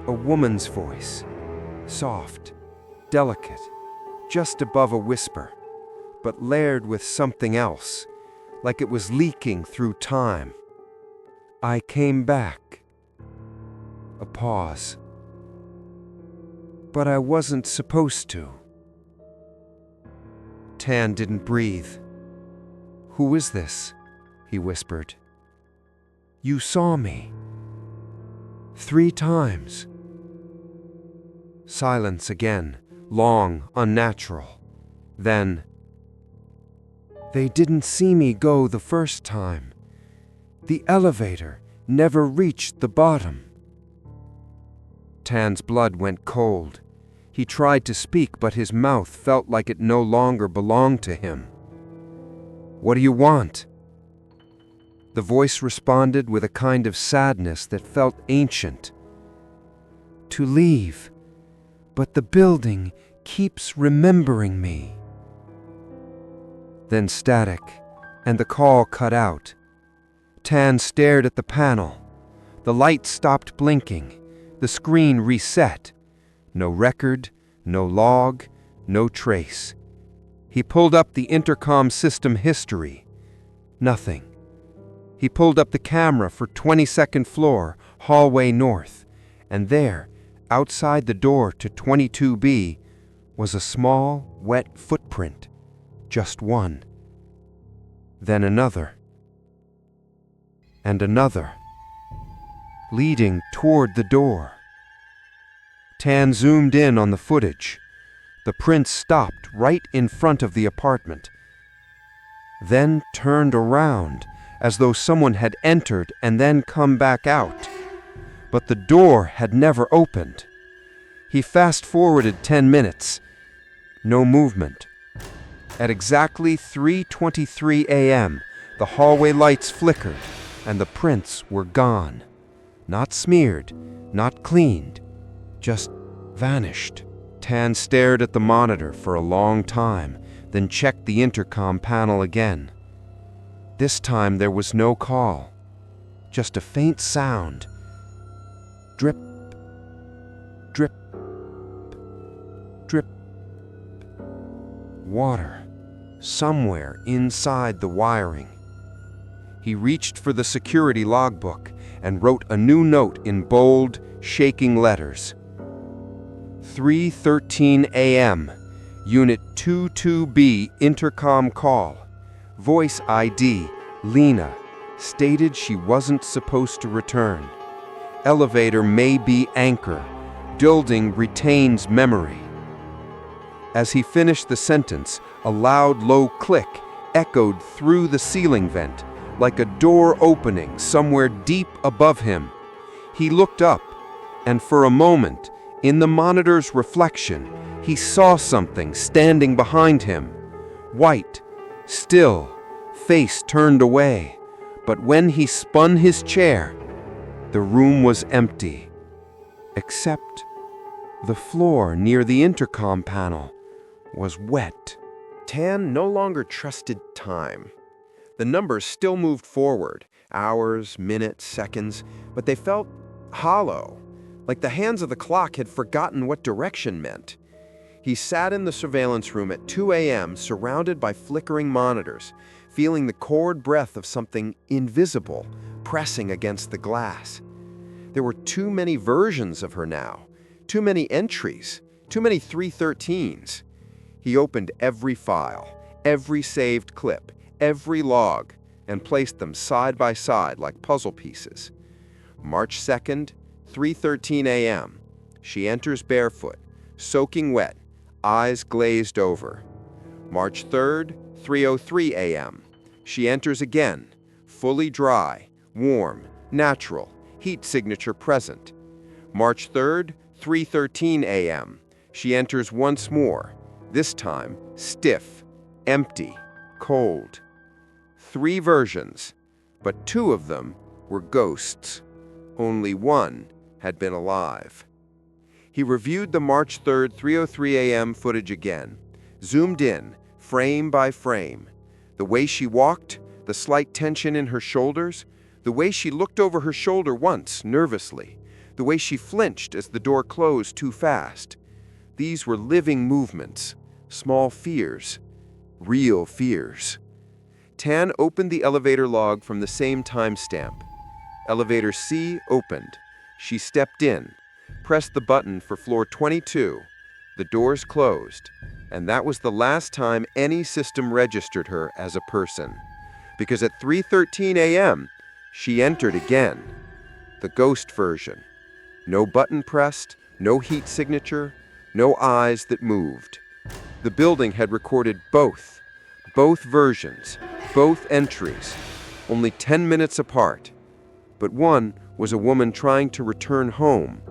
A woman's voice. Soft, delicate, just above a whisper, but layered with something else, like it was leaking through time. I came back. A pause. But I wasn't supposed to. Tan didn't breathe. "Who is this?" he whispered. "You saw me. 3 times." Silence again, long, unnatural. Then, "They didn't see me go the first time. The elevator never reached the bottom." Tan's blood went cold. He tried to speak, but his mouth felt like it no longer belonged to him. "What do you want?" The voice responded with a kind of sadness that felt ancient. "To leave, but the building keeps remembering me." Then static, and the call cut out. Tan stared at the panel. The light stopped blinking. The screen reset. No record, no log, no trace. He pulled up the intercom system history. Nothing. He pulled up the camera for 22nd floor, hallway north, and there, outside the door to 22B, was a small, wet footprint. Just one. Then another. And another. Leading toward the door. Tan zoomed in on the footage. The print stopped right in front of the apartment, then turned around as though someone had entered and then come back out. But the door had never opened. He fast-forwarded 10 minutes. No movement. At exactly 3:23 a.m., the hallway lights flickered and the prints were gone. Not smeared, not cleaned, just vanished. Tan stared at the monitor for a long time, then checked the intercom panel again. This time there was no call, just a faint sound. Drip, drip, drip. Water, somewhere inside the wiring. He reached for the security logbook and wrote a new note in bold, shaking letters. 3:13 a.m. Unit 22B intercom call. Voice ID, Lena, stated she wasn't supposed to return. Elevator may be anchor. Building retains memory. As he finished the sentence, a loud, low click echoed through the ceiling vent, like a door opening somewhere deep above him. He looked up, and for a moment, in the monitor's reflection, he saw something standing behind him. White, still, face turned away. But when he spun his chair, the room was empty. Except the floor near the intercom panel was wet. Tan no longer trusted time. The numbers still moved forward, hours, minutes, seconds, but they felt hollow, like the hands of the clock had forgotten what direction meant. He sat in the surveillance room at 2 a.m., surrounded by flickering monitors, feeling the cold breath of something invisible pressing against the glass. There were too many versions of her now, too many entries, too many 313s. He opened every file, every saved clip, every log, and placed them side by side like puzzle pieces. March 2nd, 3:13 a.m. She enters barefoot, soaking wet, eyes glazed over. March 3rd, 3:03 a.m. She enters again, fully dry, warm, natural, heat signature present. March 3rd, 3:13 a.m. She enters once more, this time stiff, empty, cold. 3 versions, but 2 of them were ghosts. Only one had been alive. He reviewed the March 3rd, 3:03 a.m. footage again, zoomed in, frame by frame. The way she walked, the slight tension in her shoulders, The way she looked over her shoulder once, nervously. The way she flinched as the door closed too fast. These were living movements, small fears, real fears. Tan opened the elevator log from the same timestamp. Elevator C opened. She stepped in, pressed the button for floor 22. The doors closed, and that was the last time any system registered her as a person. Because at 3:13 a.m., she entered again. The ghost version. No button pressed, no heat signature, no eyes that moved. The building had recorded both versions, both entries, only 10 minutes apart. But one was a woman trying to return home.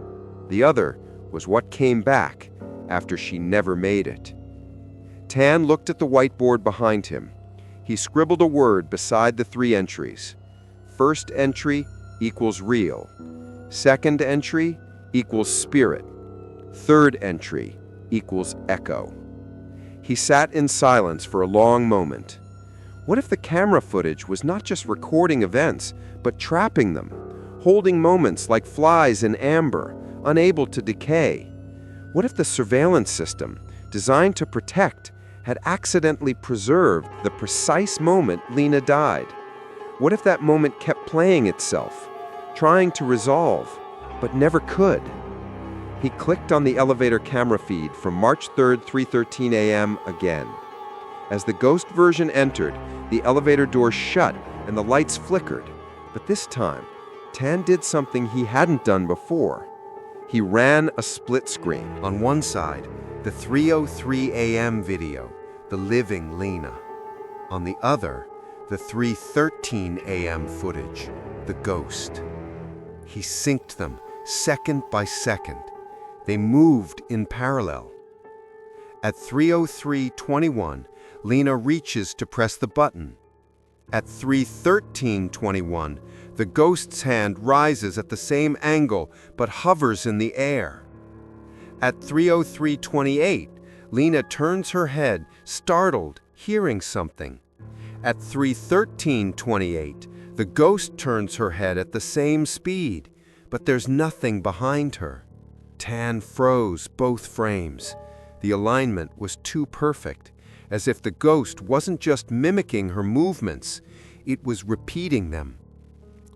The other was what came back after she never made it. Tan looked at the whiteboard behind him. He scribbled a word beside the 3 entries. First entry equals real. Second entry equals spirit. Third entry equals echo. He sat in silence for a long moment. What if the camera footage was not just recording events, but trapping them, holding moments like flies in amber, unable to decay? What if the surveillance system, designed to protect, had accidentally preserved the precise moment Lena died? What if that moment kept playing itself, trying to resolve, but never could? He clicked on the elevator camera feed from March 3rd, 3:13 a.m. again. As the ghost version entered, the elevator doors shut and the lights flickered. But this time, Tan did something he hadn't done before. He ran a split screen. On one side, the 3:03 a.m. video, the living Lena. On the other, the 3:13 a.m. footage, the ghost. He synced them second by second. They moved in parallel. At 3:03:21, Lena reaches to press the button. At 3:13:21, the ghost's hand rises at the same angle but hovers in the air. At 3:03:28, Lena turns her head, startled, hearing something. At 3:13:28, the ghost turns her head at the same speed, but there's nothing behind her. Tan froze both frames. The alignment was too perfect, as if the ghost wasn't just mimicking her movements, it was repeating them.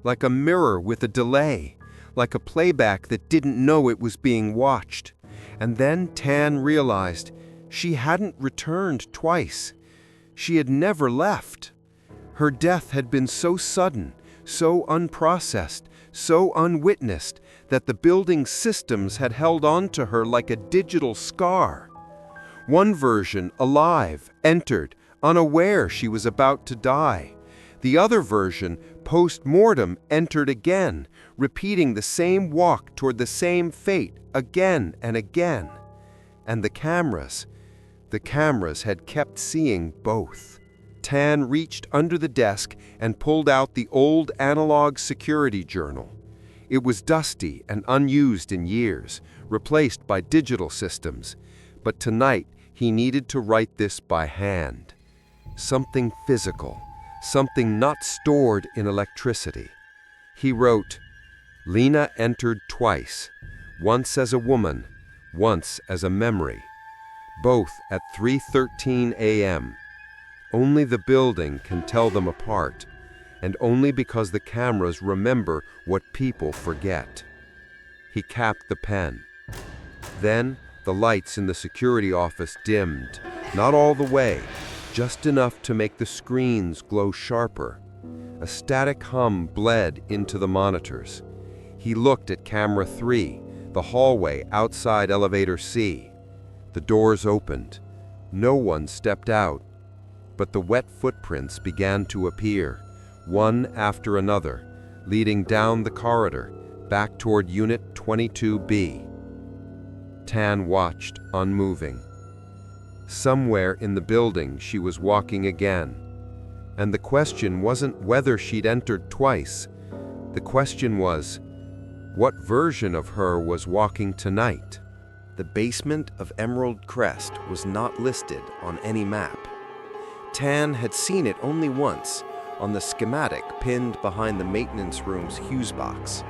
Like a mirror with a delay, like a playback that didn't know it was being watched. And then Tan realized she hadn't returned twice. She had never left. Her death had been so sudden, so unprocessed, so unwitnessed, that the building's systems had held on to her like a digital scar. One version, alive, entered, unaware she was about to die. The other version, post-mortem, entered again, repeating the same walk toward the same fate again and again. And the cameras had kept seeing both. Tan reached under the desk and pulled out the old analog security journal. It was dusty and unused in years, replaced by digital systems. But tonight, he needed to write this by hand. Something physical, something not stored in electricity. He wrote, "Lena entered twice, once as a woman, once as a memory. Both at 3:13 a.m. Only the building can tell them apart, and only because the cameras remember what people forget." He capped the pen. Then the lights in the security office dimmed, not all the way, just enough to make the screens glow sharper. A static hum bled into the monitors. He looked at camera 3, the hallway outside elevator C. The doors opened. No one stepped out. But the wet footprints began to appear, one after another, leading down the corridor, back toward Unit 22B. Tan watched, unmoving. Somewhere in the building she was walking again. And the question wasn't whether she'd entered twice. The question was, what version of her was walking tonight? The basement of Emerald Crest was not listed on any map. Tan had seen it only once, on the schematic pinned behind the maintenance room's Hughes box.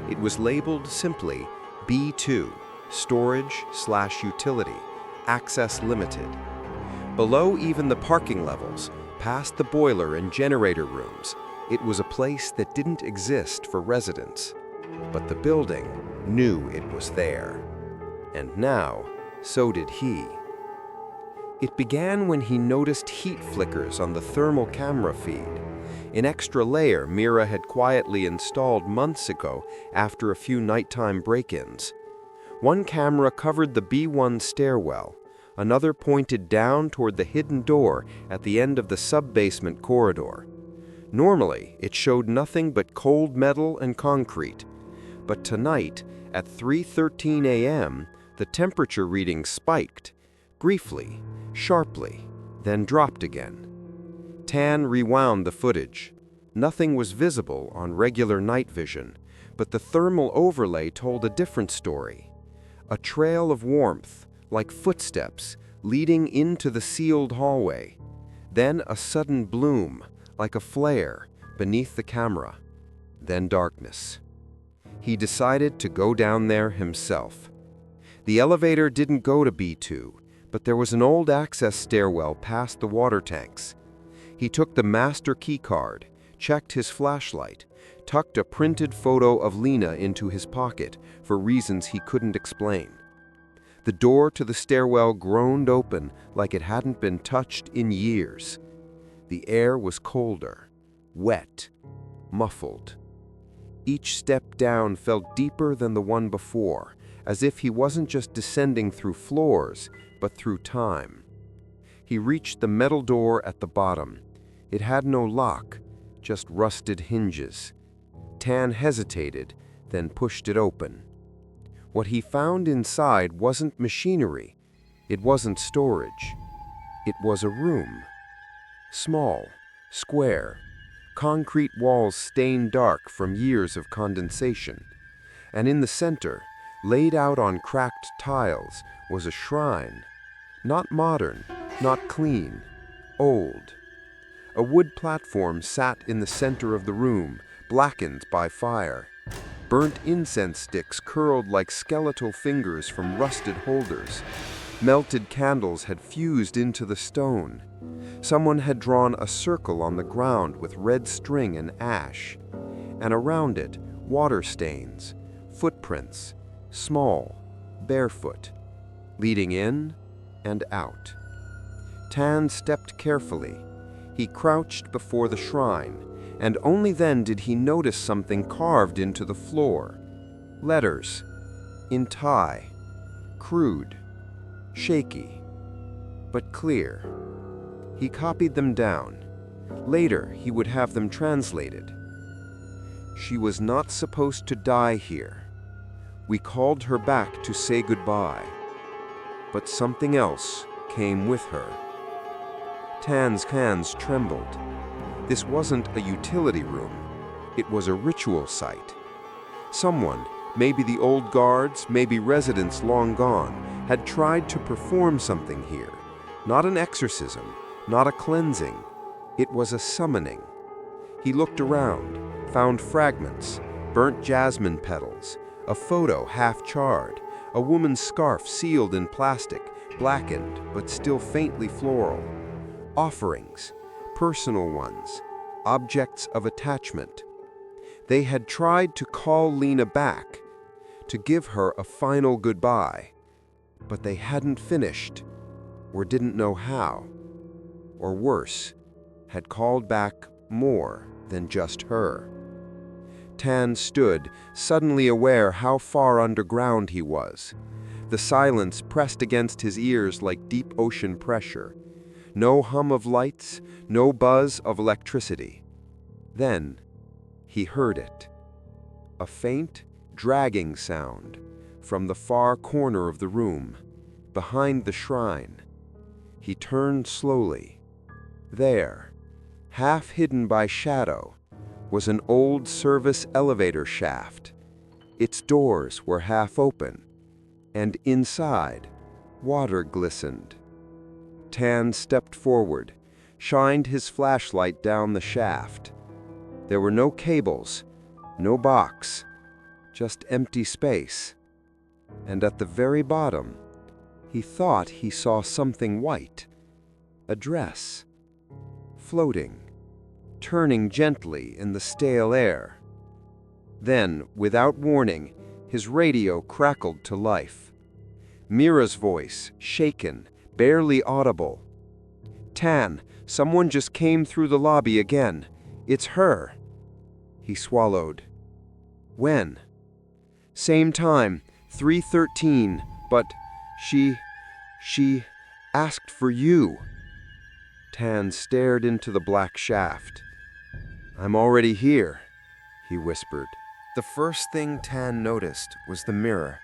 It was labeled simply B2, Storage/Utility, Access Limited. Below even the parking levels, past the boiler and generator rooms, it was a place that didn't exist for residents. But the building knew it was there. And now, so did he. It began when he noticed heat flickers on the thermal camera feed, an extra layer Mira had quietly installed months ago after a few nighttime break-ins. One camera covered the B1 stairwell, another pointed down toward the hidden door at the end of the sub-basement corridor. Normally, it showed nothing but cold metal and concrete. But tonight, at 3:13 a.m., the temperature reading spiked, briefly, sharply, then dropped again. Tan rewound the footage. Nothing was visible on regular night vision, but the thermal overlay told a different story. A trail of warmth, like footsteps, leading into the sealed hallway. Then a sudden bloom, like a flare, beneath the camera. Then darkness. He decided to go down there himself. The elevator didn't go to B2, but there was an old access stairwell past the water tanks. He took the master key card, checked his flashlight, tucked a printed photo of Lena into his pocket for reasons he couldn't explain. The door to the stairwell groaned open like it hadn't been touched in years. The air was colder, wet, muffled. Each step down felt deeper than the one before, as if he wasn't just descending through floors, but through time. He reached the metal door at the bottom. It had no lock, just rusted hinges. Tan hesitated, then pushed it open. What he found inside wasn't machinery. It wasn't storage. It was a room. Small, square, concrete walls stained dark from years of condensation. And in the center, laid out on cracked tiles, was a shrine. Not modern, not clean, old. A wood platform sat in the center of the room, blackened by fire. Burnt incense sticks curled like skeletal fingers from rusted holders. Melted candles had fused into the stone. Someone had drawn a circle on the ground with red string and ash. And around it, water stains, footprints, small, barefoot, leading in and out. Tan stepped carefully. He crouched before the shrine, and only then did he notice something carved into the floor. Letters, in Thai, crude, shaky, but clear. He copied them down. Later, he would have them translated. She was not supposed to die here. We called her back to say goodbye. But something else came with her. Tan's hands trembled. This wasn't a utility room. It was a ritual site. Someone, maybe the old guards, maybe residents long gone, had tried to perform something here. Not an exorcism, not a cleansing. It was a summoning. He looked around, found fragments, burnt jasmine petals, a photo half-charred, a woman's scarf sealed in plastic, blackened but still faintly floral. Offerings, personal ones, objects of attachment. They had tried to call Lena back, to give her a final goodbye, but they hadn't finished, or didn't know how, or worse, had called back more than just her. Tan stood, suddenly aware how far underground he was. The silence pressed against his ears like deep ocean pressure. No hum of lights, no buzz of electricity. Then, he heard it. A faint, dragging sound from the far corner of the room, behind the shrine. He turned slowly. There, half hidden by shadow, was an old service elevator shaft. Its doors were half open, and inside, water glistened. Tan stepped forward, shined his flashlight down the shaft. There were no cables, no box, just empty space. And at the very bottom, he thought he saw something white, a dress, floating, turning gently in the stale air. Then, without warning, his radio crackled to life. Mira's voice, shaken, barely audible. "Tan, someone just came through the lobby again. It's her." He swallowed. "When?" "Same time, 3:13, but she asked for you." Tan stared into the black shaft. "I'm already here," he whispered. The first thing Tan noticed was the mirror.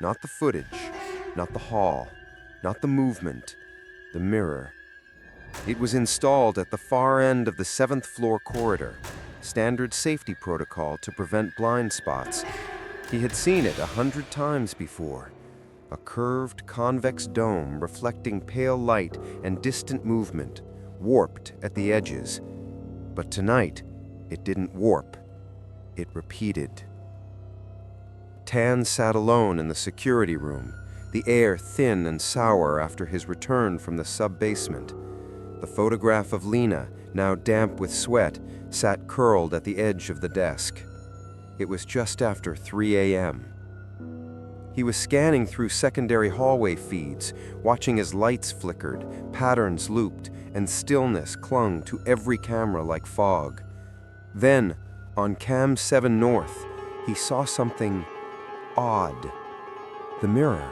Not the footage, not the hall, not the movement, the mirror. It was installed at the far end of the 7th floor corridor, standard safety protocol to prevent blind spots. He had seen it 100 times before. A curved, convex dome reflecting pale light and distant movement, warped at the edges. But tonight, it didn't warp. It repeated. Tan sat alone in the security room, the air thin and sour after his return from the sub-basement. The photograph of Lena, now damp with sweat, sat curled at the edge of the desk. It was just after 3 a.m. He was scanning through secondary hallway feeds, watching as lights flickered, patterns looped, and stillness clung to every camera like fog. Then, on Cam 7 North, he saw something odd. The mirror.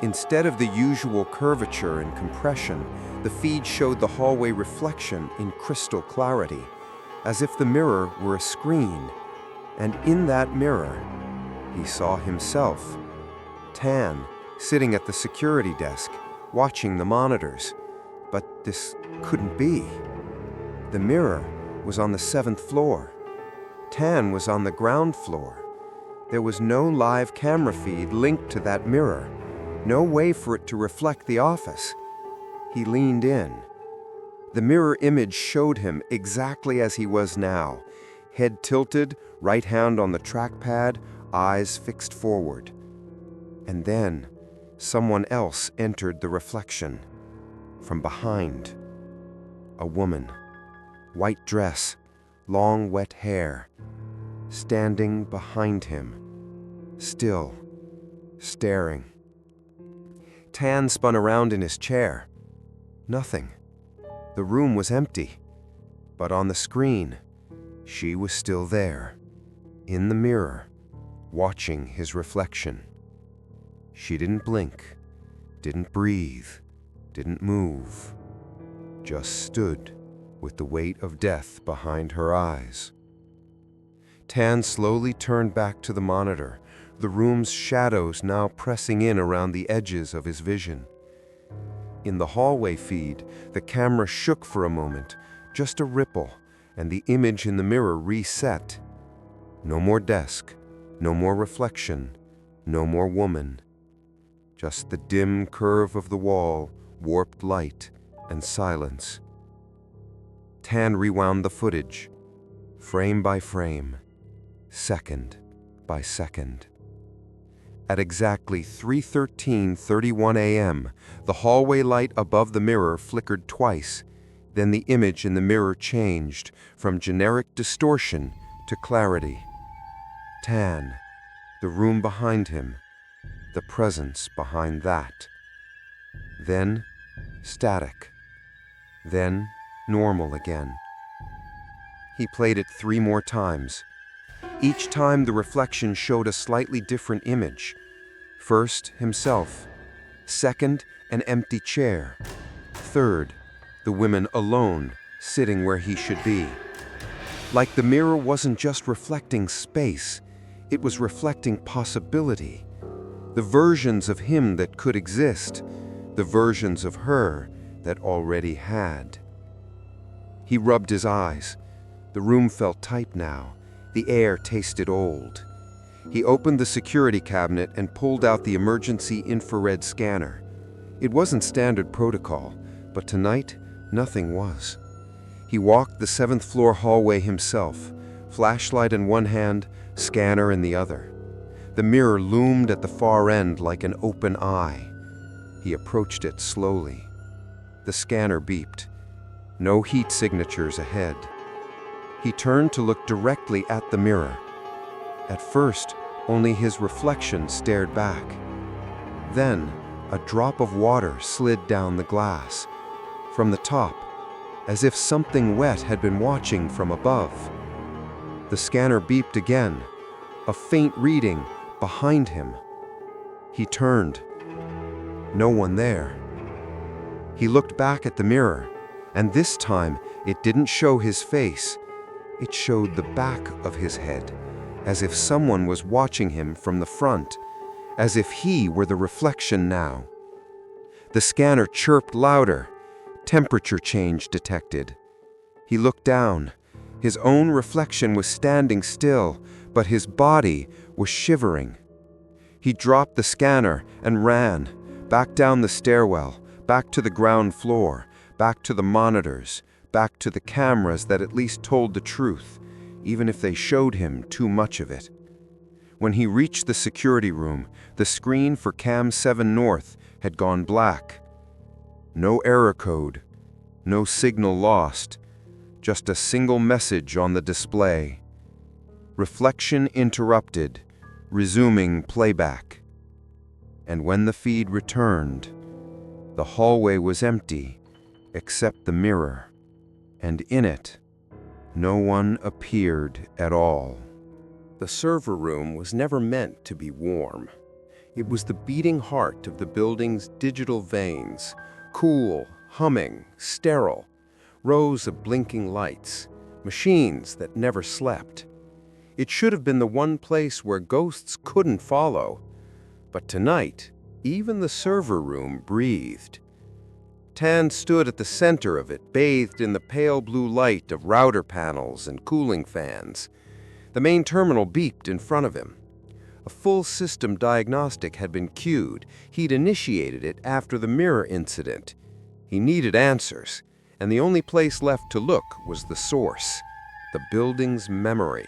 Instead of the usual curvature and compression, the feed showed the hallway reflection in crystal clarity, as if the mirror were a screen. And in that mirror, he saw himself, Tan, sitting at the security desk, watching the monitors. But this couldn't be. The mirror was on the 7th floor. Tan was on the ground floor. There was no live camera feed linked to that mirror, no way for it to reflect the office. He leaned in. The mirror image showed him exactly as he was now, head tilted, right hand on the trackpad, eyes fixed forward. And then, someone else entered the reflection. From behind. A woman. White dress, long wet hair. Standing behind him. Still. Staring. Tan spun around in his chair. Nothing. The room was empty. But on the screen, she was still there. In the mirror, watching his reflection. She didn't blink, didn't breathe, didn't move. Just stood with the weight of death behind her eyes. Tan slowly turned back to the monitor, the room's shadows now pressing in around the edges of his vision. In the hallway feed, the camera shook for a moment, just a ripple, and the image in the mirror reset. No more desk, no more reflection, no more woman. Just the dim curve of the wall, warped light, and silence. Tan rewound the footage, frame by frame, second by second. At exactly 3:31 a.m., the hallway light above the mirror flickered twice. Then the image in the mirror changed from generic distortion to clarity. Tan, the room behind him, the presence behind that. Then static. Then normal again. He played it 3 more times. Each time the reflection showed a slightly different image. First, himself. Second, an empty chair. Third, the women alone, sitting where he should be. Like the mirror wasn't just reflecting space, it was reflecting possibility. The versions of him that could exist, the versions of her that already had. He rubbed his eyes. The room felt tight now. The air tasted old. He opened the security cabinet and pulled out the emergency infrared scanner. It wasn't standard protocol, but tonight, Nothing was. He walked the 7th floor hallway himself, flashlight in one hand, scanner in the other. The mirror loomed at the far end like an open eye. He approached it slowly. The scanner beeped. No heat signatures ahead. He turned to look directly at the mirror. At first, only his reflection stared back. Then, a drop of water slid down the glass. From the top, as if something wet had been watching from above. The scanner beeped again, a faint reading behind him. He turned. No one there. He looked back at the mirror, and this time it didn't show his face. It showed the back of his head, as if someone was watching him from the front, as if he were the reflection now. The scanner chirped louder. Temperature change detected. He looked down. His own reflection was standing still, but his body was shivering. He dropped the scanner and ran, back down the stairwell, back to the ground floor, back to the monitors, back to the cameras that at least told the truth, even if they showed him too much of it. When he reached the security room, the screen for Cam 7 North had gone black. No error code, no signal lost, just a single message on the display. Reflection interrupted, resuming playback. And when the feed returned, the hallway was empty, except the mirror, and in it, no one appeared at all. The server room was never meant to be warm. It was the beating heart of the building's digital veins, cool, humming, sterile, rows of blinking lights, machines that never slept. It should have been the one place where ghosts couldn't follow. But tonight, even the server room breathed. Tan stood at the center of it, bathed in the pale blue light of router panels and cooling fans. The main terminal beeped in front of him. A full system diagnostic had been queued. He'd initiated it after the mirror incident. He needed answers, and the only place left to look was the source, the building's memory.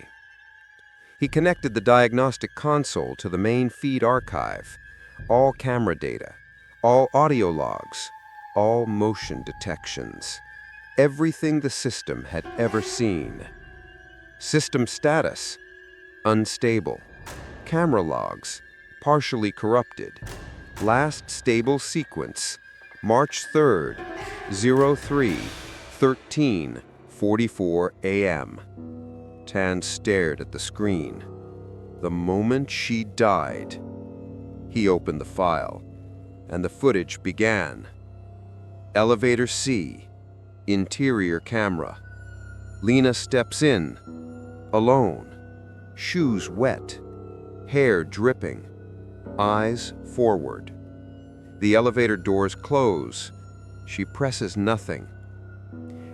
He connected the diagnostic console to the main feed archive. All camera data, all audio logs, all motion detections. Everything the system had ever seen. System status: unstable. Camera logs: partially corrupted. Last stable sequence: March 3rd, 03:13:44 a.m. Tan stared at the screen. The moment she died. He opened the file, and the footage began. Elevator C, interior camera. Lena steps in, alone, shoes wet, hair dripping, eyes forward. The elevator doors close. She presses nothing.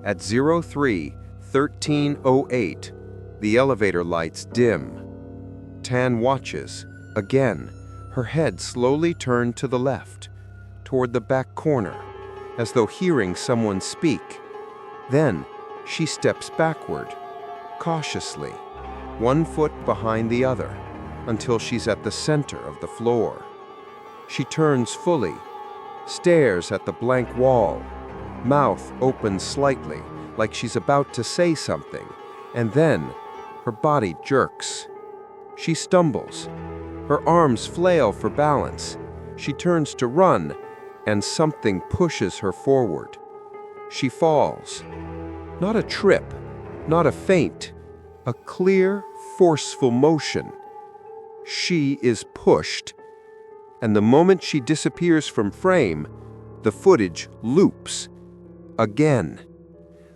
At 03:13:08, the elevator lights dim. Tan watches, again, her head slowly turned to the left, toward the back corner, as though hearing someone speak. Then, she steps backward, cautiously, one foot behind the other, until she's at the center of the floor. She turns fully, stares at the blank wall, mouth opens slightly, like she's about to say something, and then her body jerks. She stumbles. Her arms flail for balance. She turns to run, and something pushes her forward. She falls. Not a trip, not a feint, a clear, forceful motion. She is pushed, and the moment she disappears from frame, the footage loops. Again.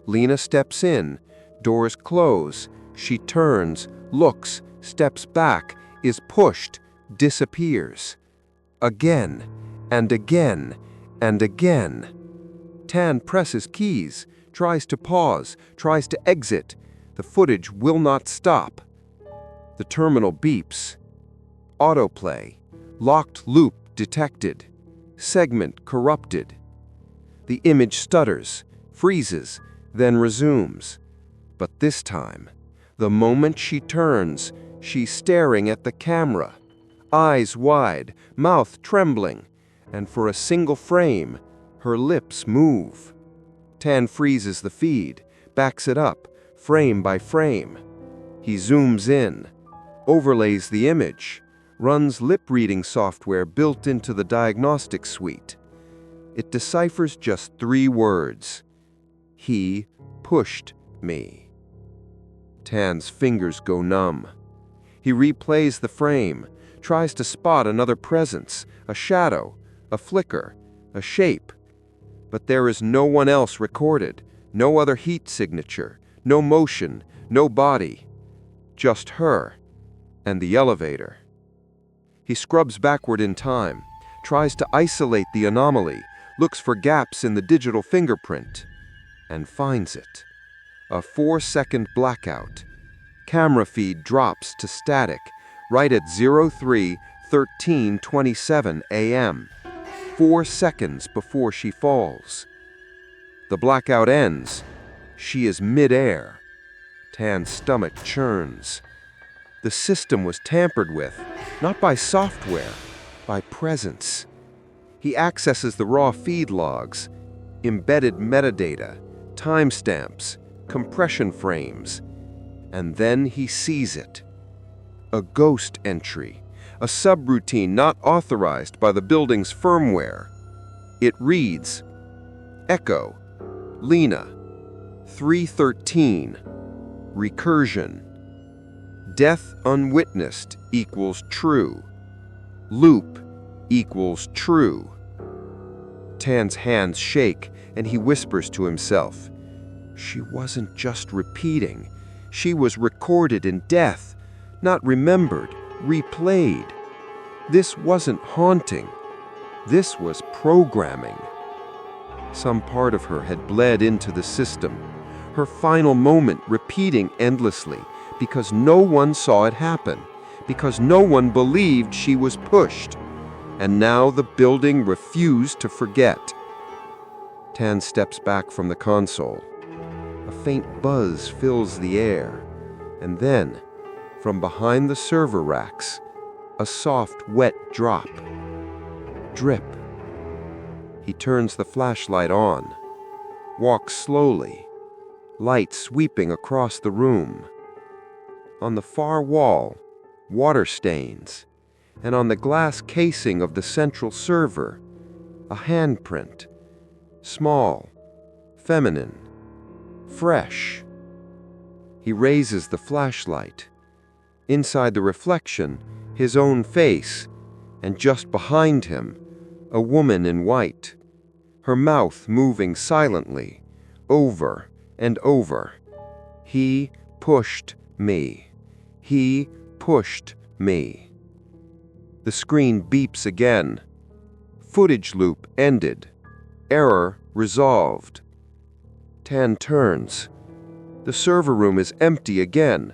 Lena steps in, doors close, she turns, looks, steps back, is pushed, disappears. Again, and again, and again. Tan presses keys, tries to pause, tries to exit. The footage will not stop. The terminal beeps. Autoplay. Locked loop detected. Segment corrupted. The image stutters, freezes, then resumes. But this time, the moment she turns, she's staring at the camera, eyes wide, mouth trembling, and for a single frame, her lips move. Tan freezes the feed, backs it up, frame by frame. He zooms in, overlays the image, runs lip-reading software built into the diagnostic suite. It deciphers just 3 words. He pushed me. Tan's fingers go numb. He replays the frame, tries to spot another presence, a shadow, a flicker, a shape. But there is no one else recorded, no other heat signature, no motion, no body. Just her and the elevator. He scrubs backward in time, tries to isolate the anomaly, looks for gaps in the digital fingerprint, and finds it. A 4-second blackout. Camera feed drops to static right at 03:13:27 a.m., 4 seconds before she falls. The blackout ends. She is mid-air. Tan's stomach churns. The system was tampered with, not by software, by presence. He accesses the raw feed logs, embedded metadata, timestamps, compression frames, and then he sees it. A ghost entry, a subroutine not authorized by the building's firmware. It reads, Echo, Lena, 313, recursion. Death unwitnessed equals true. Loop equals true. Tan's hands shake and he whispers to himself. She wasn't just repeating. She was recorded in death, not remembered, replayed. This wasn't haunting. This was programming. Some part of her had bled into the system, her final moment repeating endlessly because no one saw it happen, because no one believed she was pushed. And now the building refused to forget. Tan steps back from the console. A faint buzz fills the air, and then, from behind the server racks, a soft, wet drop. Drip. He turns the flashlight on, walks slowly, light sweeping across the room. On the far wall, water stains, and on the glass casing of the central server, a handprint. Small, feminine, fresh. He raises the flashlight. Inside the reflection, his own face, and just behind him, a woman in white, her mouth moving silently, over and over. He pushed me. He pushed me. The screen beeps again. Footage loop ended. Error resolved. Tan turns. The server room is empty again,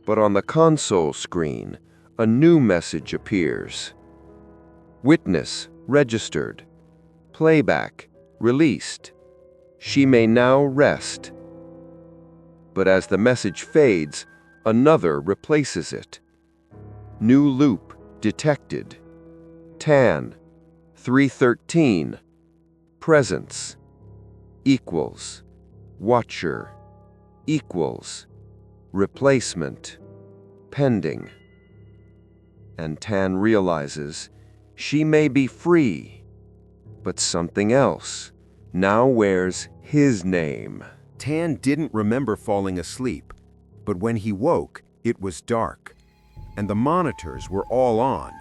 but on the console screen, a new message appears. Witness registered. Playback released. She may now rest. But as the message fades, another replaces it. New loop detected. Tan, 313. Presence equals. Watcher equals. Replacement pending. And Tan realizes she may be free, but something else now wears his name. Tan didn't remember falling asleep, but when he woke, it was dark, and the monitors were all on.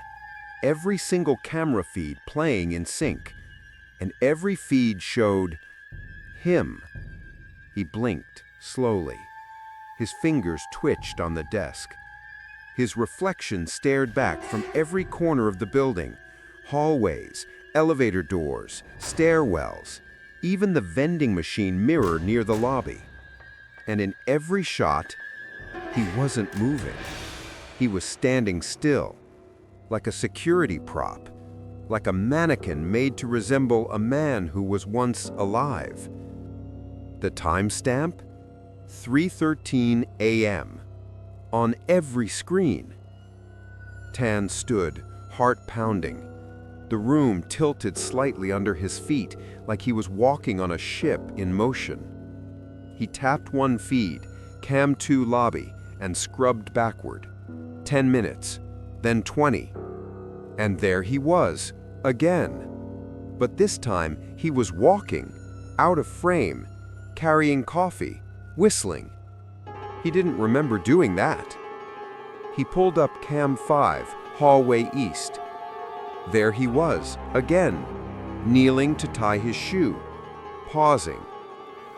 Every single camera feed playing in sync, and every feed showed him. He blinked slowly. His fingers twitched on the desk. His reflection stared back from every corner of the building, hallways, elevator doors, stairwells, even the vending machine mirror near the lobby. And in every shot, he wasn't moving. He was standing still, like a security prop, like a mannequin made to resemble a man who was once alive. The timestamp? 3:13 a.m. On every screen. Tan stood, heart pounding. The room tilted slightly under his feet, like he was walking on a ship in motion. He tapped one feed, Cam 2 lobby, and scrubbed backward. 10 minutes, then 20. And there he was, again. But this time, he was walking, out of frame, carrying coffee, whistling. He didn't remember doing that. He pulled up Cam 5, hallway east. There he was, again, kneeling to tie his shoe, pausing,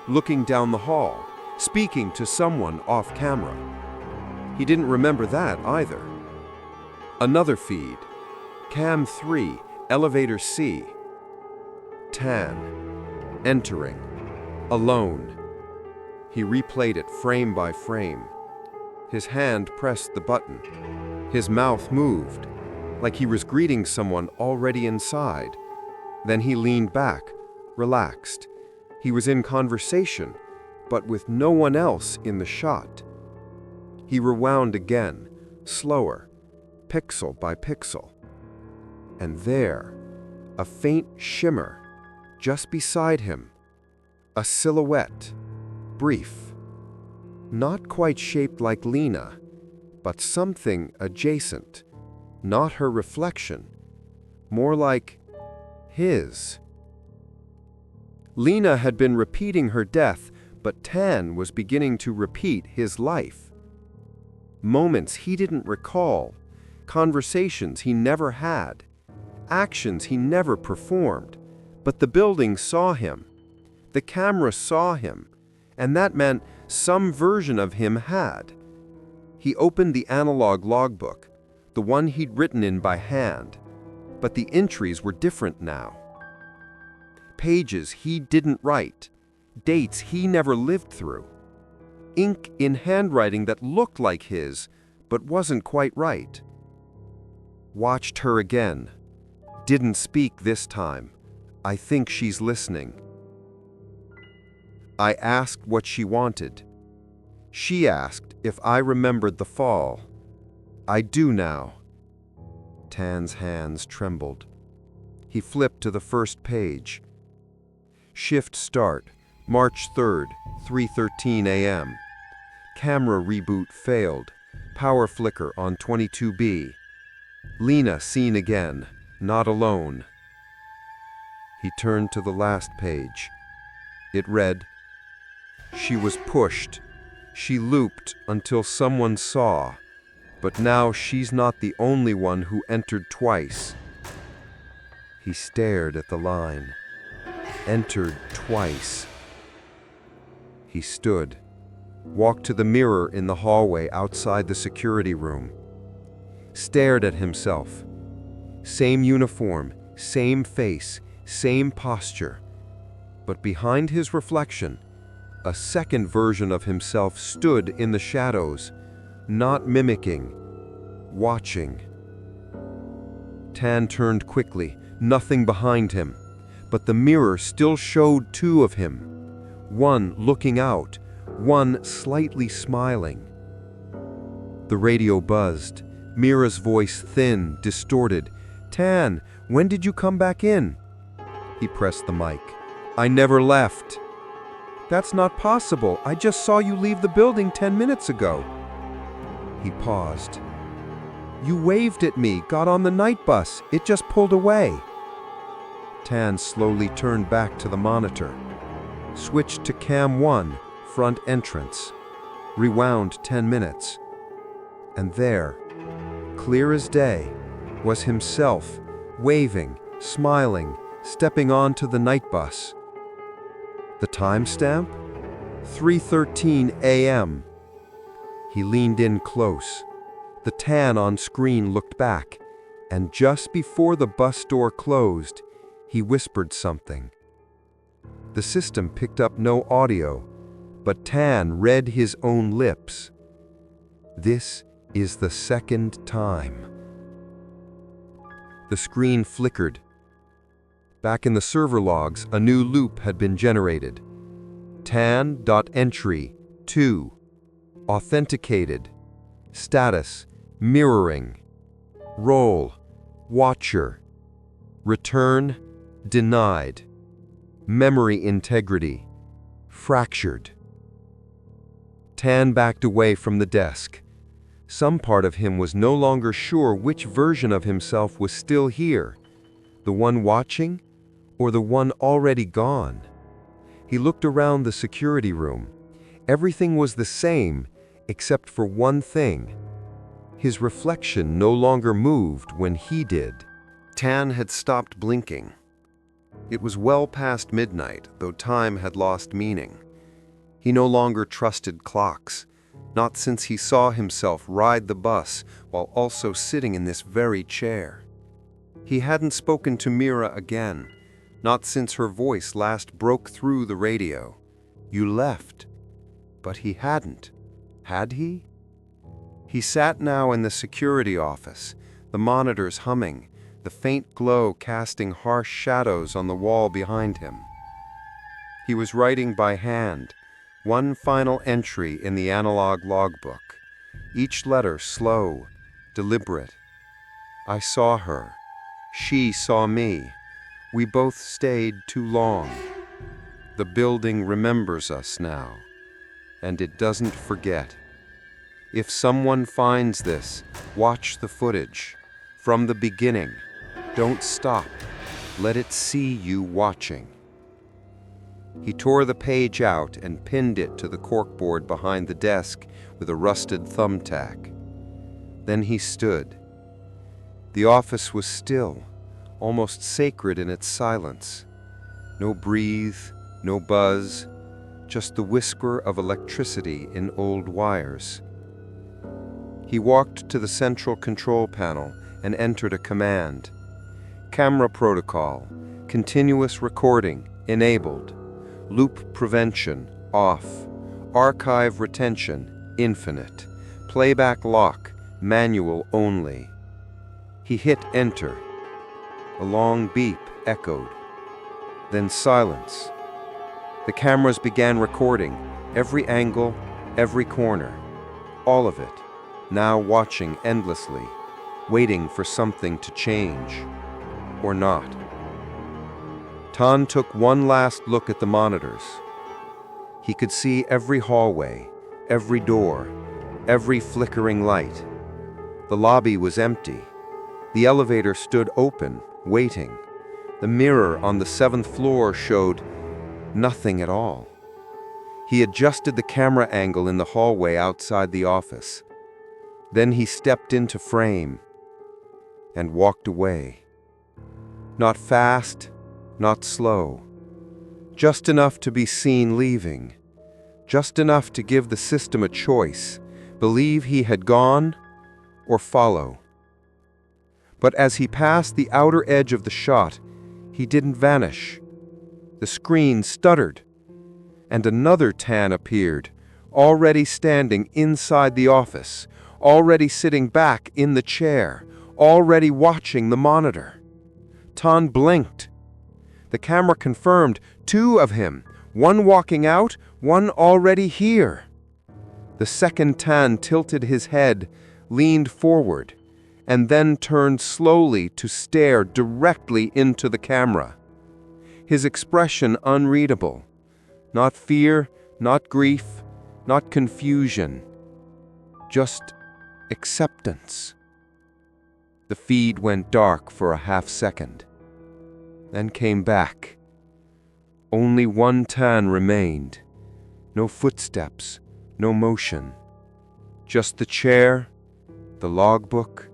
looking down the hall, speaking to someone off camera. He didn't remember that either. Another feed, Cam 3, elevator C. Tan, entering, alone. He replayed it frame by frame. His hand pressed the button. His mouth moved, like he was greeting someone already inside. Then he leaned back, relaxed. He was in conversation, but with no one else in the shot. He rewound again, slower, pixel by pixel. And there, a faint shimmer, just beside him. A silhouette, brief. Not quite shaped like Lena, but something adjacent. Not her reflection, more like his. Lena had been repeating her death, but Tan was beginning to repeat his life. Moments he didn't recall, conversations he never had, actions he never performed, but the building saw him. The camera saw him, and that meant some version of him had. He opened the analog logbook, the one he'd written in by hand, but the entries were different now. Pages he didn't write, dates he never lived through, ink in handwriting that looked like his, but wasn't quite right. Watched her again. Didn't speak this time. I think she's listening. I asked what she wanted. She asked if I remembered the fall. I do now. Tan's hands trembled. He flipped to the first page. Shift start, March 3rd, 3:13 a.m. Camera reboot failed. Power flicker on 22B. Lena seen again, not alone. He turned to the last page. It read, "She was pushed. She looped until someone saw. But now she's not the only one who entered twice." He stared at the line. Entered twice. He stood, walked to the mirror in the hallway outside the security room, stared at himself. Same uniform, same face, same posture. But behind his reflection, a second version of himself stood in the shadows, not mimicking, watching. Tan turned quickly, nothing behind him, but the mirror still showed two of him, one looking out, one slightly smiling. The radio buzzed, Mira's voice thin, distorted. "Tan, when did you come back in?" He pressed the mic. "I never left." "That's not possible. I just saw you leave the building 10 minutes ago." He paused. "You waved at me, got on the night bus. It just pulled away." Tan slowly turned back to the monitor, switched to Cam 1, front entrance, rewound 10 minutes. And there, clear as day, was himself, waving, smiling, stepping onto the night bus. The timestamp? 3:13 a.m. He leaned in close. The Tan on screen looked back, and just before the bus door closed, he whispered something. The system picked up no audio, but Tan read his own lips. This is the second time. The screen flickered. Back in the server logs, a new loop had been generated. Tan.entry 2. Authenticated. Status: mirroring. Role: watcher. Return: denied. Memory integrity: fractured. Tan backed away from the desk. Some part of him was no longer sure which version of himself was still here, the one watching or the one already gone. He looked around the security room. Everything was the same except for one thing. His reflection no longer moved when he did. Tan had stopped blinking. It was well past midnight, though time had lost meaning. He no longer trusted clocks, not since he saw himself ride the bus while also sitting in this very chair. He hadn't spoken to Mira again, not since her voice last broke through the radio. "You left." But he hadn't. Had he? He sat now in the security office, the monitors humming, the faint glow casting harsh shadows on the wall behind him. He was writing by hand, one final entry in the analog logbook, each letter slow, deliberate. I saw her. She saw me. We both stayed too long. The building remembers us now, and it doesn't forget. If someone finds this, watch the footage. From the beginning. Don't stop. Let it see you watching. He tore the page out and pinned it to the corkboard behind the desk with a rusted thumbtack. Then he stood. The office was still, almost sacred in its silence. No breathe, no buzz, just the whisper of electricity in old wires. He walked to the central control panel and entered a command. Camera protocol, continuous recording, enabled. Loop prevention, off. Archive retention, infinite. Playback lock, manual only. He hit enter. A long beep echoed. Then silence. The cameras began recording, every angle, every corner. All of it, now watching endlessly, waiting for something to change. Or not. Tan took one last look at the monitors. He could see every hallway, every door, every flickering light. The lobby was empty. The elevator stood open, waiting. The mirror on the 7th floor showed nothing at all. He adjusted the camera angle in the hallway outside the office. Then he stepped into frame and walked away. Not fast, not slow. Just enough to be seen leaving. Just enough to give the system a choice, believe he had gone or follow. But as he passed the outer edge of the shot, he didn't vanish. The screen stuttered, and another Tan appeared, already standing inside the office, already sitting back in the chair, already watching the monitor. Tan blinked. The camera confirmed 2 of him, one walking out, one already here. The second Tan tilted his head, leaned forward, and then turned slowly to stare directly into the camera. His expression unreadable. Not fear, not grief, not confusion. Just acceptance. The feed went dark for a half second, then came back. Only one Tan remained. No footsteps, no motion. Just the chair, the logbook,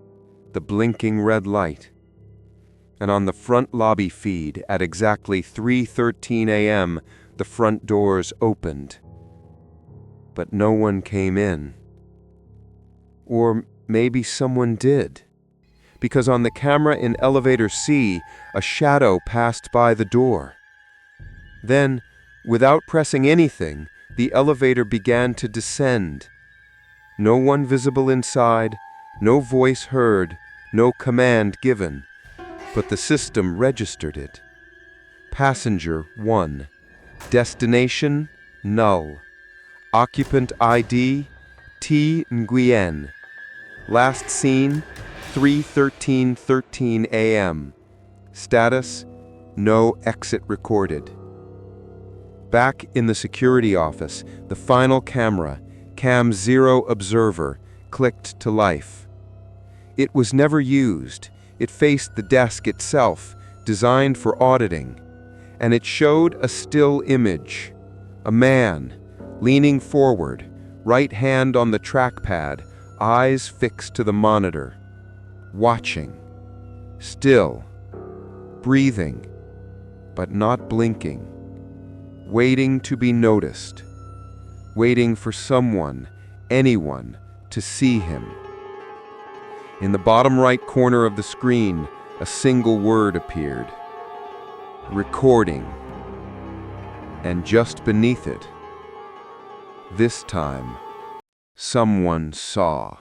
the blinking red light. And on the front lobby feed at exactly 3:13 a.m., the front doors opened. But no one came in. Or maybe someone did. Because on the camera in elevator C, a shadow passed by the door. Then, without pressing anything, the elevator began to descend. No one visible inside, no voice heard, no command given, but the system registered it. Passenger 1. Destination Null. Occupant ID, T. Nguyen. Last seen, 3:13:13 a.m. Status, no exit recorded. Back in the security office, the final camera, Cam 0 Observer, clicked to life. It was never used. It faced the desk itself, designed for auditing, and it showed a still image. A man, leaning forward, right hand on the trackpad, eyes fixed to the monitor, watching, still, breathing, but not blinking, waiting to be noticed, waiting for someone, anyone, to see him. In the bottom right corner of the screen, a single word appeared. Recording. And just beneath it, this time, someone saw.